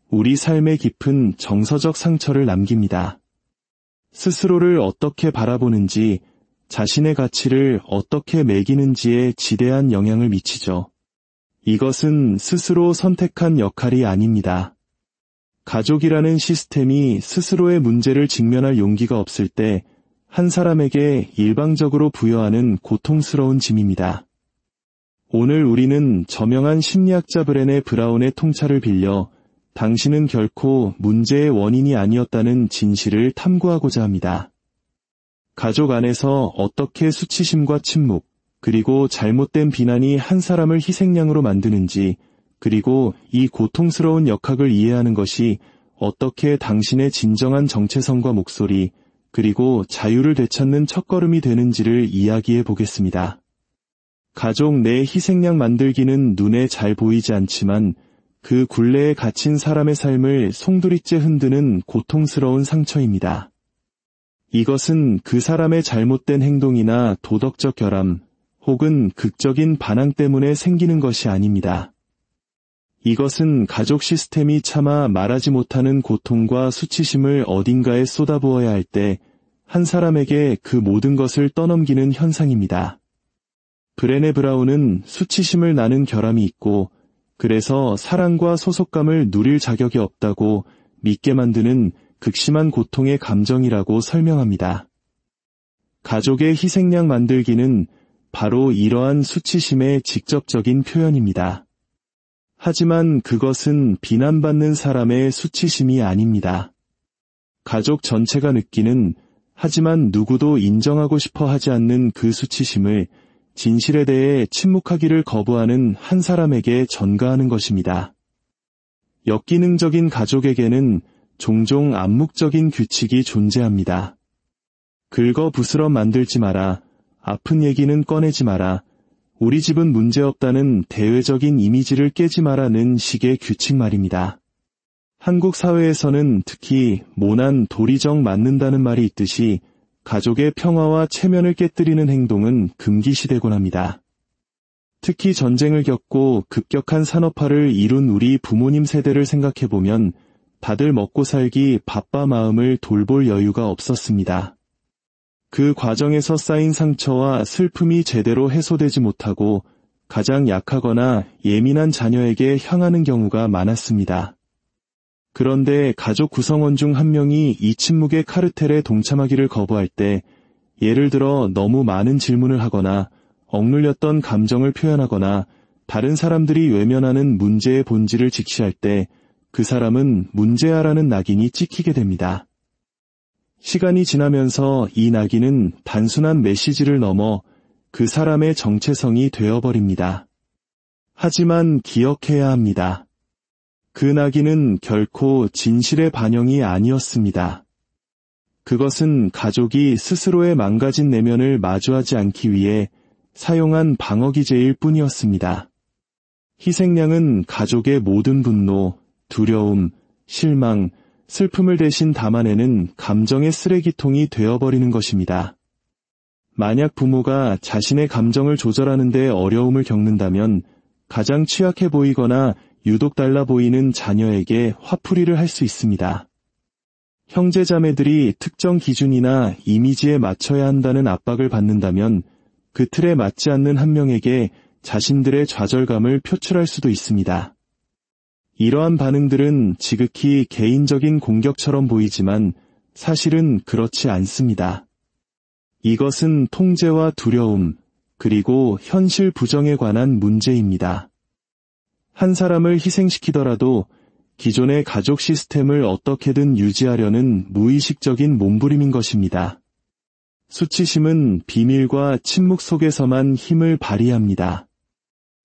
S1: 우리 삶에 깊은 정서적 상처를 남깁니다. 스스로를 어떻게 바라보는지, 자신의 가치를 어떻게 매기는지에 지대한 영향을 미치죠. 이것은 스스로 선택한 역할이 아닙니다. 가족이라는 시스템이 스스로의 문제를 직면할 용기가 없을 때 한 사람에게 일방적으로 부여하는 고통스러운 짐입니다. 오늘 우리는 저명한 심리학자 브레네 브라운의 통찰을 빌려 당신은 결코 문제의 원인이 아니었다는 진실을 탐구하고자 합니다. 가족 안에서 어떻게 수치심과 침묵, 그리고 잘못된 비난이 한 사람을 희생양으로 만드는지, 그리고 이 고통스러운 역학을 이해하는 것이 어떻게 당신의 진정한 정체성과 목소리, 그리고 자유를 되찾는 첫걸음이 되는지를 이야기해 보겠습니다. 가족 내 희생양 만들기는 눈에 잘 보이지 않지만 그 굴레에 갇힌 사람의 삶을 송두리째 흔드는 고통스러운 상처입니다. 이것은 그 사람의 잘못된 행동이나 도덕적 결함, 혹은 극적인 반항 때문에 생기는 것이 아닙니다. 이것은 가족 시스템이 차마 말하지 못하는 고통과 수치심을 어딘가에 쏟아부어야 할 때 한 사람에게 그 모든 것을 떠넘기는 현상입니다. 브레네 브라운은 수치심을 나는 결함이 있고 그래서 사랑과 소속감을 누릴 자격이 없다고 믿게 만드는 극심한 고통의 감정이라고 설명합니다. 가족의 희생양 만들기는 바로 이러한 수치심의 직접적인 표현입니다. 하지만 그것은 비난받는 사람의 수치심이 아닙니다. 가족 전체가 느끼는, 하지만 누구도 인정하고 싶어 하지 않는 그 수치심을 진실에 대해 침묵하기를 거부하는 한 사람에게 전가하는 것입니다. 역기능적인 가족에게는 종종 암묵적인 규칙이 존재합니다. 긁어 부스럼 만들지 마라, 아픈 얘기는 꺼내지 마라, 우리 집은 문제없다는 대외적인 이미지를 깨지 마라는 식의 규칙 말입니다. 한국 사회에서는 특히 모난 도리정 맞는다는 말이 있듯이 가족의 평화와 체면을 깨뜨리는 행동은 금기시되곤 합니다. 특히 전쟁을 겪고 급격한 산업화를 이룬 우리 부모님 세대를 생각해보면 다들 먹고 살기 바빠 마음을 돌볼 여유가 없었습니다. 그 과정에서 쌓인 상처와 슬픔이 제대로 해소되지 못하고 가장 약하거나 예민한 자녀에게 향하는 경우가 많았습니다. 그런데 가족 구성원 중 한 명이 이 침묵의 카르텔에 동참하기를 거부할 때, 예를 들어 너무 많은 질문을 하거나 억눌렸던 감정을 표현하거나 다른 사람들이 외면하는 문제의 본질을 직시할 때 그 사람은 문제아라는 낙인이 찍히게 됩니다. 시간이 지나면서 이 낙인은 단순한 메시지를 넘어 그 사람의 정체성이 되어버립니다. 하지만 기억해야 합니다. 그 낙인은 결코 진실의 반영이 아니었습니다. 그것은 가족이 스스로의 망가진 내면을 마주하지 않기 위해 사용한 방어기제일 뿐이었습니다. 희생양은 가족의 모든 분노, 두려움, 실망, 슬픔을 대신 담아내는 감정의 쓰레기통이 되어버리는 것입니다. 만약 부모가 자신의 감정을 조절하는 데 어려움을 겪는다면 가장 취약해 보이거나 유독 달라 보이는 자녀에게 화풀이를 할 수 있습니다. 형제자매들이 특정 기준이나 이미지에 맞춰야 한다는 압박을 받는다면 그 틀에 맞지 않는 한 명에게 자신들의 좌절감을 표출할 수도 있습니다. 이러한 반응들은 지극히 개인적인 공격처럼 보이지만 사실은 그렇지 않습니다. 이것은 통제와 두려움, 그리고 현실 부정에 관한 문제입니다. 한 사람을 희생시키더라도 기존의 가족 시스템을 어떻게든 유지하려는 무의식적인 몸부림인 것입니다. 수치심은 비밀과 침묵 속에서만 힘을 발휘합니다.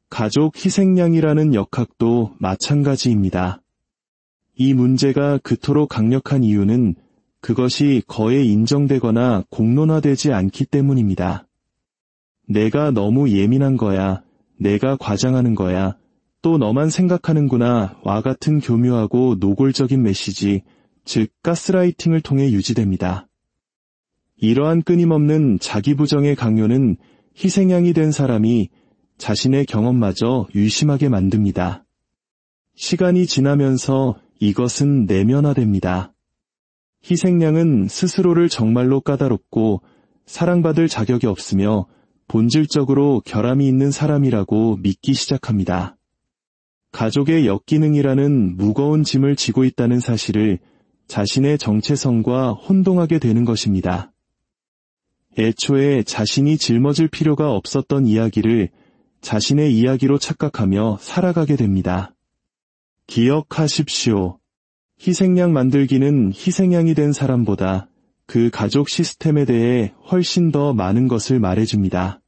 S1: 가족 희생양이라는 역학도 마찬가지입니다. 이 문제가 그토록 강력한 이유는 그것이 거에 인정되거나 공론화되지 않기 때문입니다. 내가 너무 예민한 거야, 내가 과장하는 거야, 또 너만 생각하는구나 와 같은 교묘하고 노골적인 메시지, 즉 가스라이팅을 통해 유지됩니다. 이러한 끊임없는 자기 부정의 강요는 희생양이 된 사람이 자신의 경험마저 의심하게 만듭니다. 시간이 지나면서 이것은 내면화됩니다. 희생양은 스스로를 정말로 까다롭고 사랑받을 자격이 없으며 본질적으로 결함이 있는 사람이라고 믿기 시작합니다. 가족의 역기능이라는 무거운 짐을 지고 있다는 사실을 자신의 정체성과 혼동하게 되는 것입니다. 애초에 자신이 짊어질 필요가 없었던 이야기를 자신의 이야기로 착각하며 살아가게 됩니다. 기억하십시오. 희생양 만들기는 희생양이 된 사람보다 그 가족 시스템에 대해 훨씬 더 많은 것을 말해줍니다.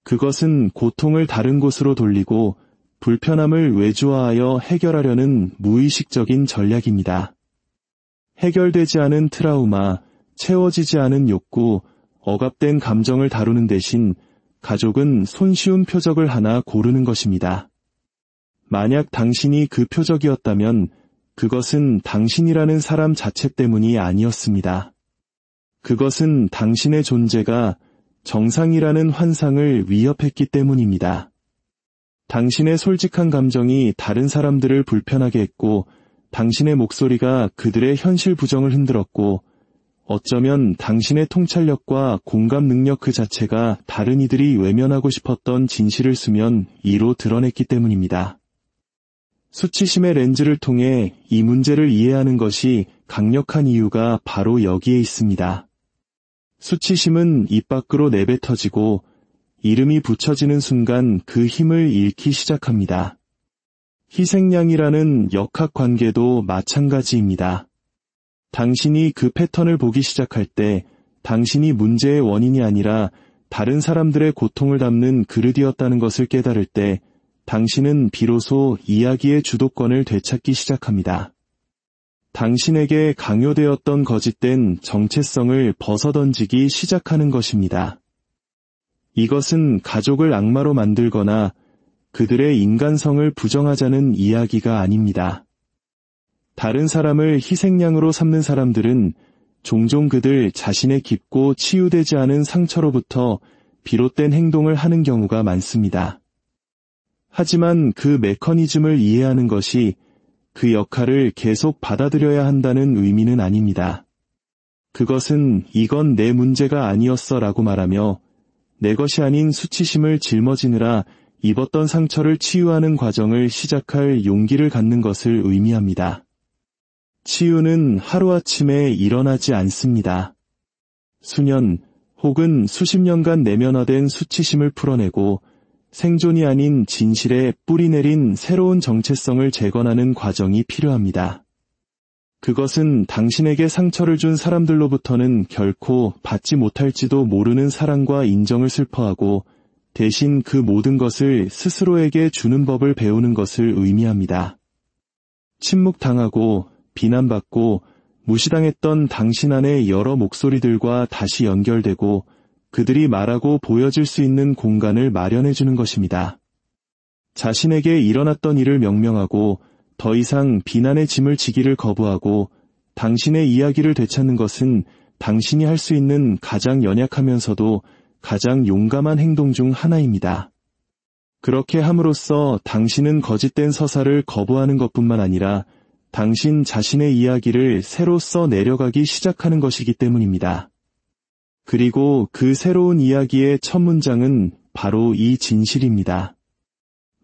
S1: 그것은 고통을 다른 곳으로 돌리고 불편함을 외주화하여 해결하려는 무의식적인 전략입니다. 해결되지 않은 트라우마, 채워지지 않은 욕구, 억압된 감정을 다루는 대신 가족은 손쉬운 표적을 하나 고르는 것입니다. 만약 당신이 그 표적이었다면 그것은 당신이라는 사람 자체 때문이 아니었습니다. 그것은 당신의 존재가 정상이라는 환상을 위협했기 때문입니다. 당신의 솔직한 감정이 다른 사람들을 불편하게 했고 당신의 목소리가 그들의 현실 부정을 흔들었고 어쩌면 당신의 통찰력과 공감 능력 그 자체가 다른 이들이 외면하고 싶었던 진실을 수면 이로 드러냈기 때문입니다. 수치심의 렌즈를 통해 이 문제를 이해하는 것이 강력한 이유가 바로 여기에 있습니다. 수치심은 입 밖으로 내뱉어지고 이름이 붙여지는 순간 그 힘을 잃기 시작합니다. 희생양이라는 역학관계도 마찬가지입니다. 당신이 그 패턴을 보기 시작할 때 당신이 문제의 원인이 아니라 다른 사람들의 고통을 담는 그릇이었다는 것을 깨달을 때 당신은 비로소 이야기의 주도권을 되찾기 시작합니다. 당신에게 강요되었던 거짓된 정체성을 벗어던지기 시작하는 것입니다. 이것은 가족을 악마로 만들거나 그들의 인간성을 부정하자는 이야기가 아닙니다. 다른 사람을 희생양으로 삼는 사람들은 종종 그들 자신의 깊고 치유되지 않은 상처로부터 비롯된 행동을 하는 경우가 많습니다. 하지만 그 메커니즘을 이해하는 것이 그 역할을 계속 받아들여야 한다는 의미는 아닙니다. 그것은 이건 내 문제가 아니었어 라고 말하며 내 것이 아닌 수치심을 짊어지느라 입었던 상처를 치유하는 과정을 시작할 용기를 갖는 것을 의미합니다. 치유는 하루아침에 일어나지 않습니다. 수년 혹은 수십 년간 내면화된 수치심을 풀어내고 생존이 아닌 진실에 뿌리내린 새로운 정체성을 재건하는 과정이 필요합니다. 그것은 당신에게 상처를 준 사람들로부터는 결코 받지 못할지도 모르는 사랑과 인정을 슬퍼하고 대신 그 모든 것을 스스로에게 주는 법을 배우는 것을 의미합니다. 침묵당하고 비난받고 무시당했던 당신 안의 여러 목소리들과 다시 연결되고 그들이 말하고 보여질 수 있는 공간을 마련해주는 것입니다. 자신에게 일어났던 일을 명명하고 더 이상 비난의 짐을 지기를 거부하고 당신의 이야기를 되찾는 것은 당신이 할 수 있는 가장 연약하면서도 가장 용감한 행동 중 하나입니다. 그렇게 함으로써 당신은 거짓된 서사를 거부하는 것뿐만 아니라 당신 자신의 이야기를 새로 써 내려가기 시작하는 것이기 때문입니다. 그리고 그 새로운 이야기의 첫 문장은 바로 이 진실입니다.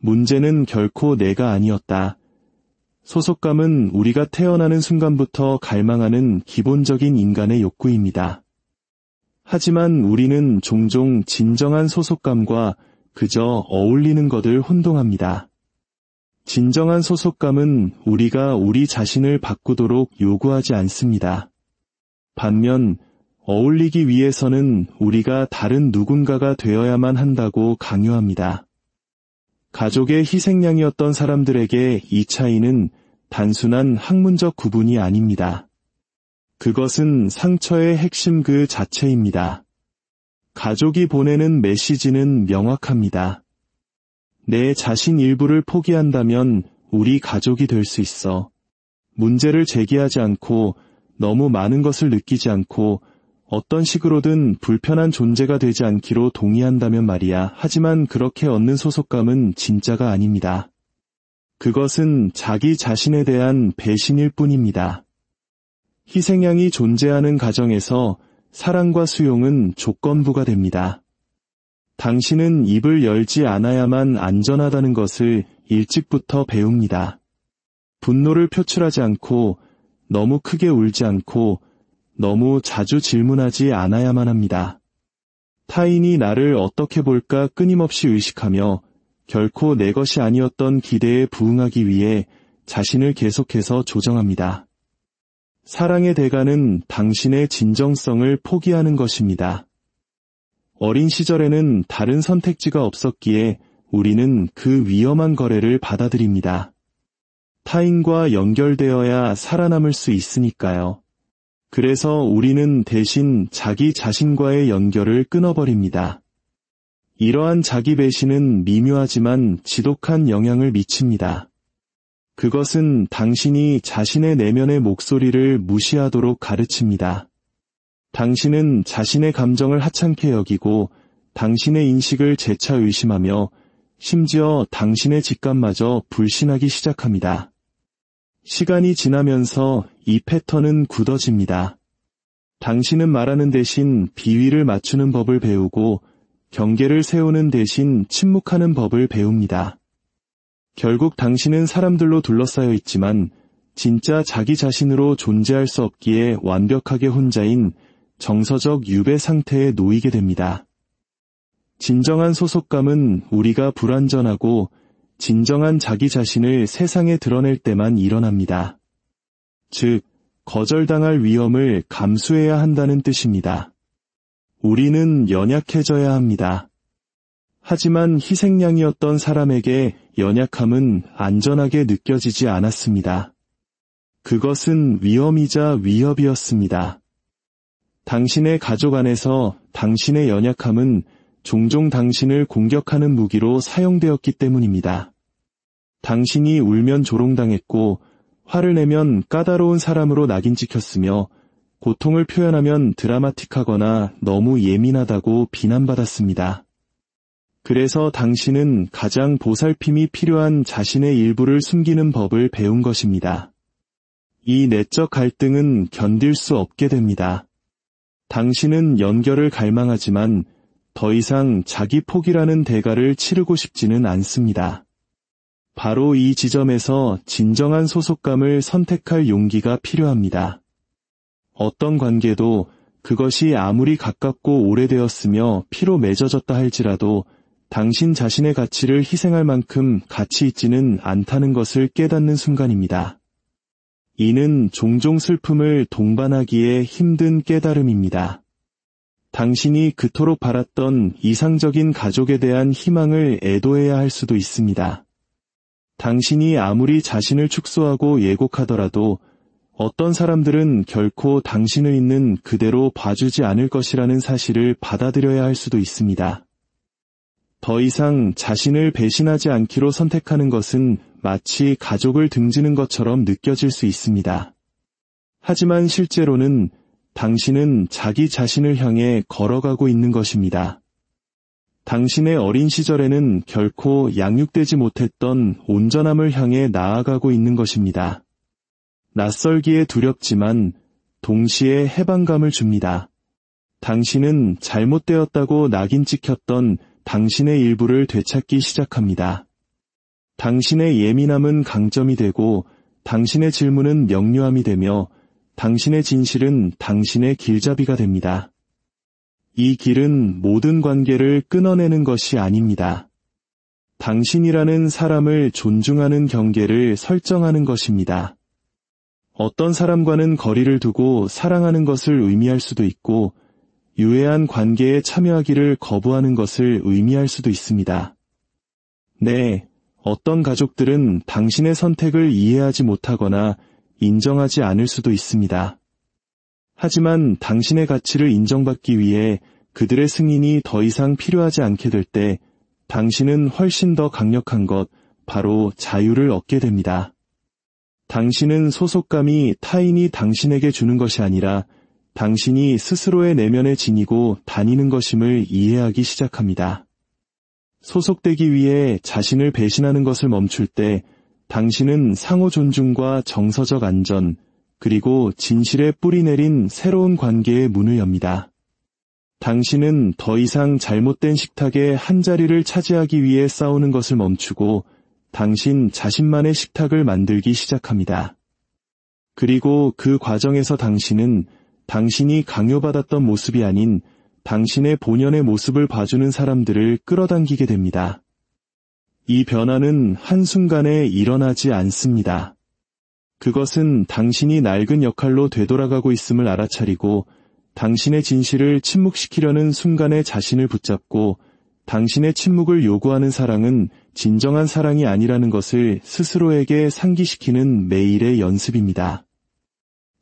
S1: 문제는 결코 내가 아니었다. 소속감은 우리가 태어나는 순간부터 갈망하는 기본적인 인간의 욕구입니다. 하지만 우리는 종종 진정한 소속감과 그저 어울리는 것을 혼동합니다. 진정한 소속감은 우리가 우리 자신을 바꾸도록 요구하지 않습니다. 반면 어울리기 위해서는 우리가 다른 누군가가 되어야만 한다고 강요합니다. 가족의 희생양이었던 사람들에게 이 차이는 단순한 학문적 구분이 아닙니다. 그것은 상처의 핵심 그 자체입니다. 가족이 보내는 메시지는 명확합니다. 내 자신 일부를 포기한다면 우리 가족이 될 수 있어. 문제를 제기하지 않고 너무 많은 것을 느끼지 않고 어떤 식으로든 불편한 존재가 되지 않기로 동의한다면 말이야. 하지만 그렇게 얻는 소속감은 진짜가 아닙니다. 그것은 자기 자신에 대한 배신일 뿐입니다. 희생양이 존재하는 가정에서 사랑과 수용은 조건부가 됩니다. 당신은 입을 열지 않아야만 안전하다는 것을 일찍부터 배웁니다. 분노를 표출하지 않고 너무 크게 울지 않고 너무 자주 질문하지 않아야만 합니다. 타인이 나를 어떻게 볼까 끊임없이 의식하며 결코 내 것이 아니었던 기대에 부응하기 위해 자신을 계속해서 조정합니다. 사랑의 대가는 당신의 진정성을 포기하는 것입니다. 어린 시절에는 다른 선택지가 없었기에 우리는 그 위험한 거래를 받아들입니다. 타인과 연결되어야 살아남을 수 있으니까요. 그래서 우리는 대신 자기 자신과의 연결을 끊어버립니다. 이러한 자기 배신은 미묘하지만 지독한 영향을 미칩니다. 그것은 당신이 자신의 내면의 목소리를 무시하도록 가르칩니다. 당신은 자신의 감정을 하찮게 여기고 당신의 인식을 재차 의심하며 심지어 당신의 직감마저 불신하기 시작합니다. 시간이 지나면서 이 패턴은 굳어집니다. 당신은 말하는 대신 비위를 맞추는 법을 배우고 경계를 세우는 대신 침묵하는 법을 배웁니다. 결국 당신은 사람들로 둘러싸여 있지만 진짜 자기 자신으로 존재할 수 없기에 완벽하게 혼자인 정서적 유배 상태에 놓이게 됩니다. 진정한 소속감은 우리가 불완전하고 진정한 자기 자신을 세상에 드러낼 때만 일어납니다. 즉, 거절당할 위험을 감수해야 한다는 뜻입니다. 우리는 연약해져야 합니다. 하지만 희생양이었던 사람에게 연약함은 안전하게 느껴지지 않았습니다. 그것은 위험이자 위협이었습니다. 당신의 가족 안에서 당신의 연약함은 종종 당신을 공격하는 무기로 사용되었기 때문입니다. 당신이 울면 조롱당했고 화를 내면 까다로운 사람으로 낙인 찍혔으며 고통을 표현하면 드라마틱하거나 너무 예민하다고 비난받았습니다. 그래서 당신은 가장 보살핌이 필요한 자신의 일부를 숨기는 법을 배운 것입니다. 이 내적 갈등은 견딜 수 없게 됩니다. 당신은 연결을 갈망하지만 더 이상 자기 포기라는 대가를 치르고 싶지는 않습니다. 바로 이 지점에서 진정한 소속감을 선택할 용기가 필요합니다. 어떤 관계도 그것이 아무리 가깝고 오래되었으며 피로 맺어졌다 할지라도 당신 자신의 가치를 희생할 만큼 가치 있지는 않다는 것을 깨닫는 순간입니다. 이는 종종 슬픔을 동반하기에 힘든 깨달음입니다. 당신이 그토록 바랐던 이상적인 가족에 대한 희망을 애도해야 할 수도 있습니다. 당신이 아무리 자신을 축소하고 예곡하더라도 어떤 사람들은 결코 당신을 있는 그대로 봐주지 않을 것이라는 사실을 받아들여야 할 수도 있습니다. 더 이상 자신을 배신하지 않기로 선택하는 것은 마치 가족을 등지는 것처럼 느껴질 수 있습니다. 하지만 실제로는 당신은 자기 자신을 향해 걸어가고 있는 것입니다. 당신의 어린 시절에는 결코 양육되지 못했던 온전함을 향해 나아가고 있는 것입니다. 낯설기에 두렵지만 동시에 해방감을 줍니다. 당신은 잘못되었다고 낙인 찍혔던 당신의 일부를 되찾기 시작합니다. 당신의 예민함은 강점이 되고 당신의 질문은 명료함이 되며 당신의 진실은 당신의 길잡이가 됩니다. 이 길은 모든 관계를 끊어내는 것이 아닙니다. 당신이라는 사람을 존중하는 경계를 설정하는 것입니다. 어떤 사람과는 거리를 두고 사랑하는 것을 의미할 수도 있고 유해한 관계에 참여하기를 거부하는 것을 의미할 수도 있습니다. 네, 어떤 가족들은 당신의 선택을 이해하지 못하거나 인정하지 않을 수도 있습니다. 하지만 당신의 가치를 인정받기 위해 그들의 승인이 더 이상 필요하지 않게 될 때 당신은 훨씬 더 강력한 것, 바로 자유를 얻게 됩니다. 당신은 소속감이 타인이 당신에게 주는 것이 아니라 당신이 스스로의 내면에 지니고 다니는 것임을 이해하기 시작합니다. 소속되기 위해 자신을 배신하는 것을 멈출 때 당신은 상호 존중과 정서적 안전, 그리고 진실에 뿌리 내린 새로운 관계의 문을 엽니다. 당신은 더 이상 잘못된 식탁의 한 자리를 차지하기 위해 싸우는 것을 멈추고 당신 자신만의 식탁을 만들기 시작합니다. 그리고 그 과정에서 당신은 당신이 강요받았던 모습이 아닌 당신의 본연의 모습을 봐주는 사람들을 끌어당기게 됩니다. 이 변화는 한순간에 일어나지 않습니다. 그것은 당신이 낡은 역할로 되돌아가고 있음을 알아차리고 당신의 진실을 침묵시키려는 순간에 자신을 붙잡고 당신의 침묵을 요구하는 사랑은 진정한 사랑이 아니라는 것을 스스로에게 상기시키는 매일의 연습입니다.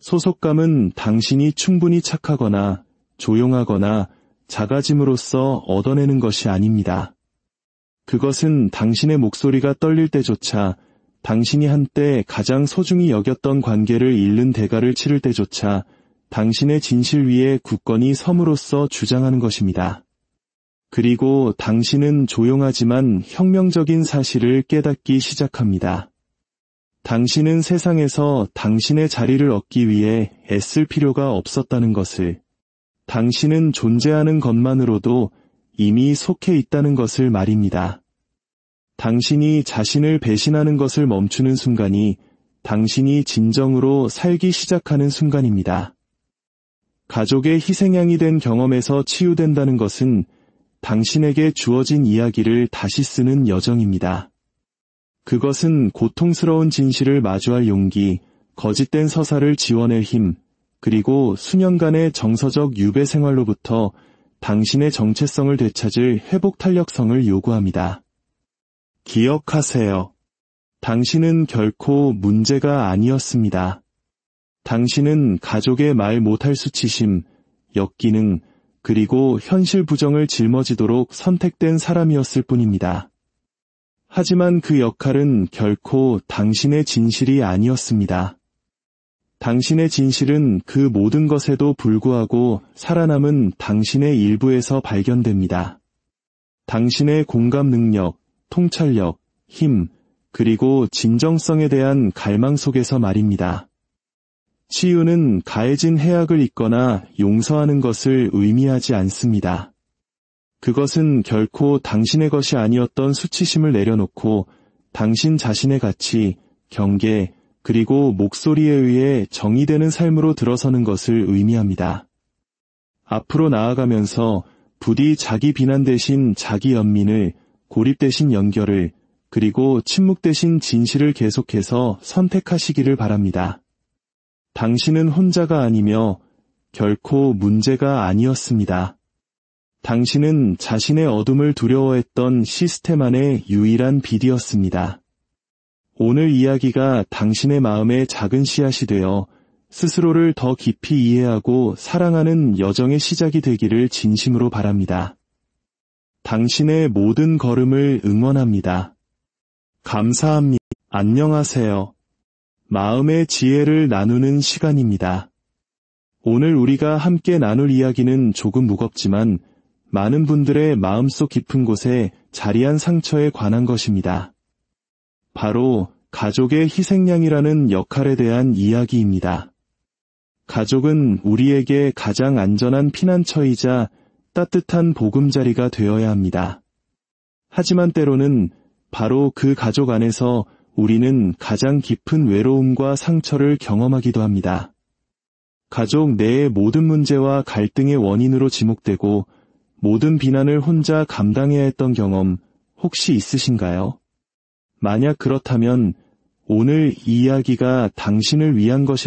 S1: 소속감은 당신이 충분히 착하거나 조용하거나 작아짐으로써 얻어내는 것이 아닙니다. 그것은 당신의 목소리가 떨릴 때조차, 당신이 한때 가장 소중히 여겼던 관계를 잃는 대가를 치를 때조차 당신의 진실 위에 굳건히 섬으로써 주장하는 것입니다. 그리고 당신은 조용하지만 혁명적인 사실을 깨닫기 시작합니다. 당신은 세상에서 당신의 자리를 얻기 위해 애쓸 필요가 없었다는 것을, 당신은 존재하는 것만으로도 이미 속해 있다는 것을 말입니다. 당신이 자신을 배신하는 것을 멈추는 순간이 당신이 진정으로 살기 시작하는 순간입니다. 가족의 희생양이 된 경험에서 치유된다는 것은 당신에게 주어진 이야기를 다시 쓰는 여정입니다. 그것은 고통스러운 진실을 마주할 용기, 거짓된 서사를 지워낼 힘, 그리고 수년간의 정서적 유배 생활로부터 당신의 정체성을 되찾을 회복 탄력성을 요구합니다. 기억하세요. 당신은 결코 문제가 아니었습니다. 당신은 가족의 말 못할 수치심, 역기능, 그리고 현실 부정을 짊어지도록 선택된 사람이었을 뿐입니다. 하지만 그 역할은 결코 당신의 진실이 아니었습니다. 당신의 진실은 그 모든 것에도 불구하고 살아남은 당신의 일부에서 발견됩니다. 당신의 공감 능력, 통찰력, 힘, 그리고 진정성에 대한 갈망 속에서 말입니다. 치유는 가해진 해악을 잊거나 용서하는 것을 의미하지 않습니다. 그것은 결코 당신의 것이 아니었던 수치심을 내려놓고 당신 자신의 가치, 경계, 그리고 목소리에 의해 정의되는 삶으로 들어서는 것을 의미합니다. 앞으로 나아가면서 부디 자기 비난 대신 자기 연민을, 고립 대신 연결을, 그리고 침묵 대신 진실을 계속해서 선택하시기를 바랍니다. 당신은 혼자가 아니며 결코 문제가 아니었습니다. 당신은 자신의 어둠을 두려워했던 시스템 안의 유일한 빛이었습니다. 오늘 이야기가 당신의 마음에 작은 씨앗이 되어 스스로를 더 깊이 이해하고 사랑하는 여정의 시작이 되기를 진심으로 바랍니다. 당신의 모든 걸음을 응원합니다. 감사합니다. 안녕하세요. 마음의 지혜를 나누는 시간입니다. 오늘 우리가 함께 나눌 이야기는 조금 무겁지만 많은 분들의 마음속 깊은 곳에 자리한 상처에 관한 것입니다. 바로 가족의 희생양이라는 역할에 대한 이야기입니다. 가족은 우리에게 가장 안전한 피난처이자 따뜻한 보금자리가 되어야 합니다. 하지만 때로는 바로 그 가족 안에서 우리는 가장 깊은 외로움과 상처를 경험하기도 합니다. 가족 내의 모든 문제와 갈등의 원인으로 지목되고 모든 비난을 혼자 감당해야 했던 경험 혹시 있으신가요? 만약 그렇다면 오늘 이 이야기가 당신을 위한 것일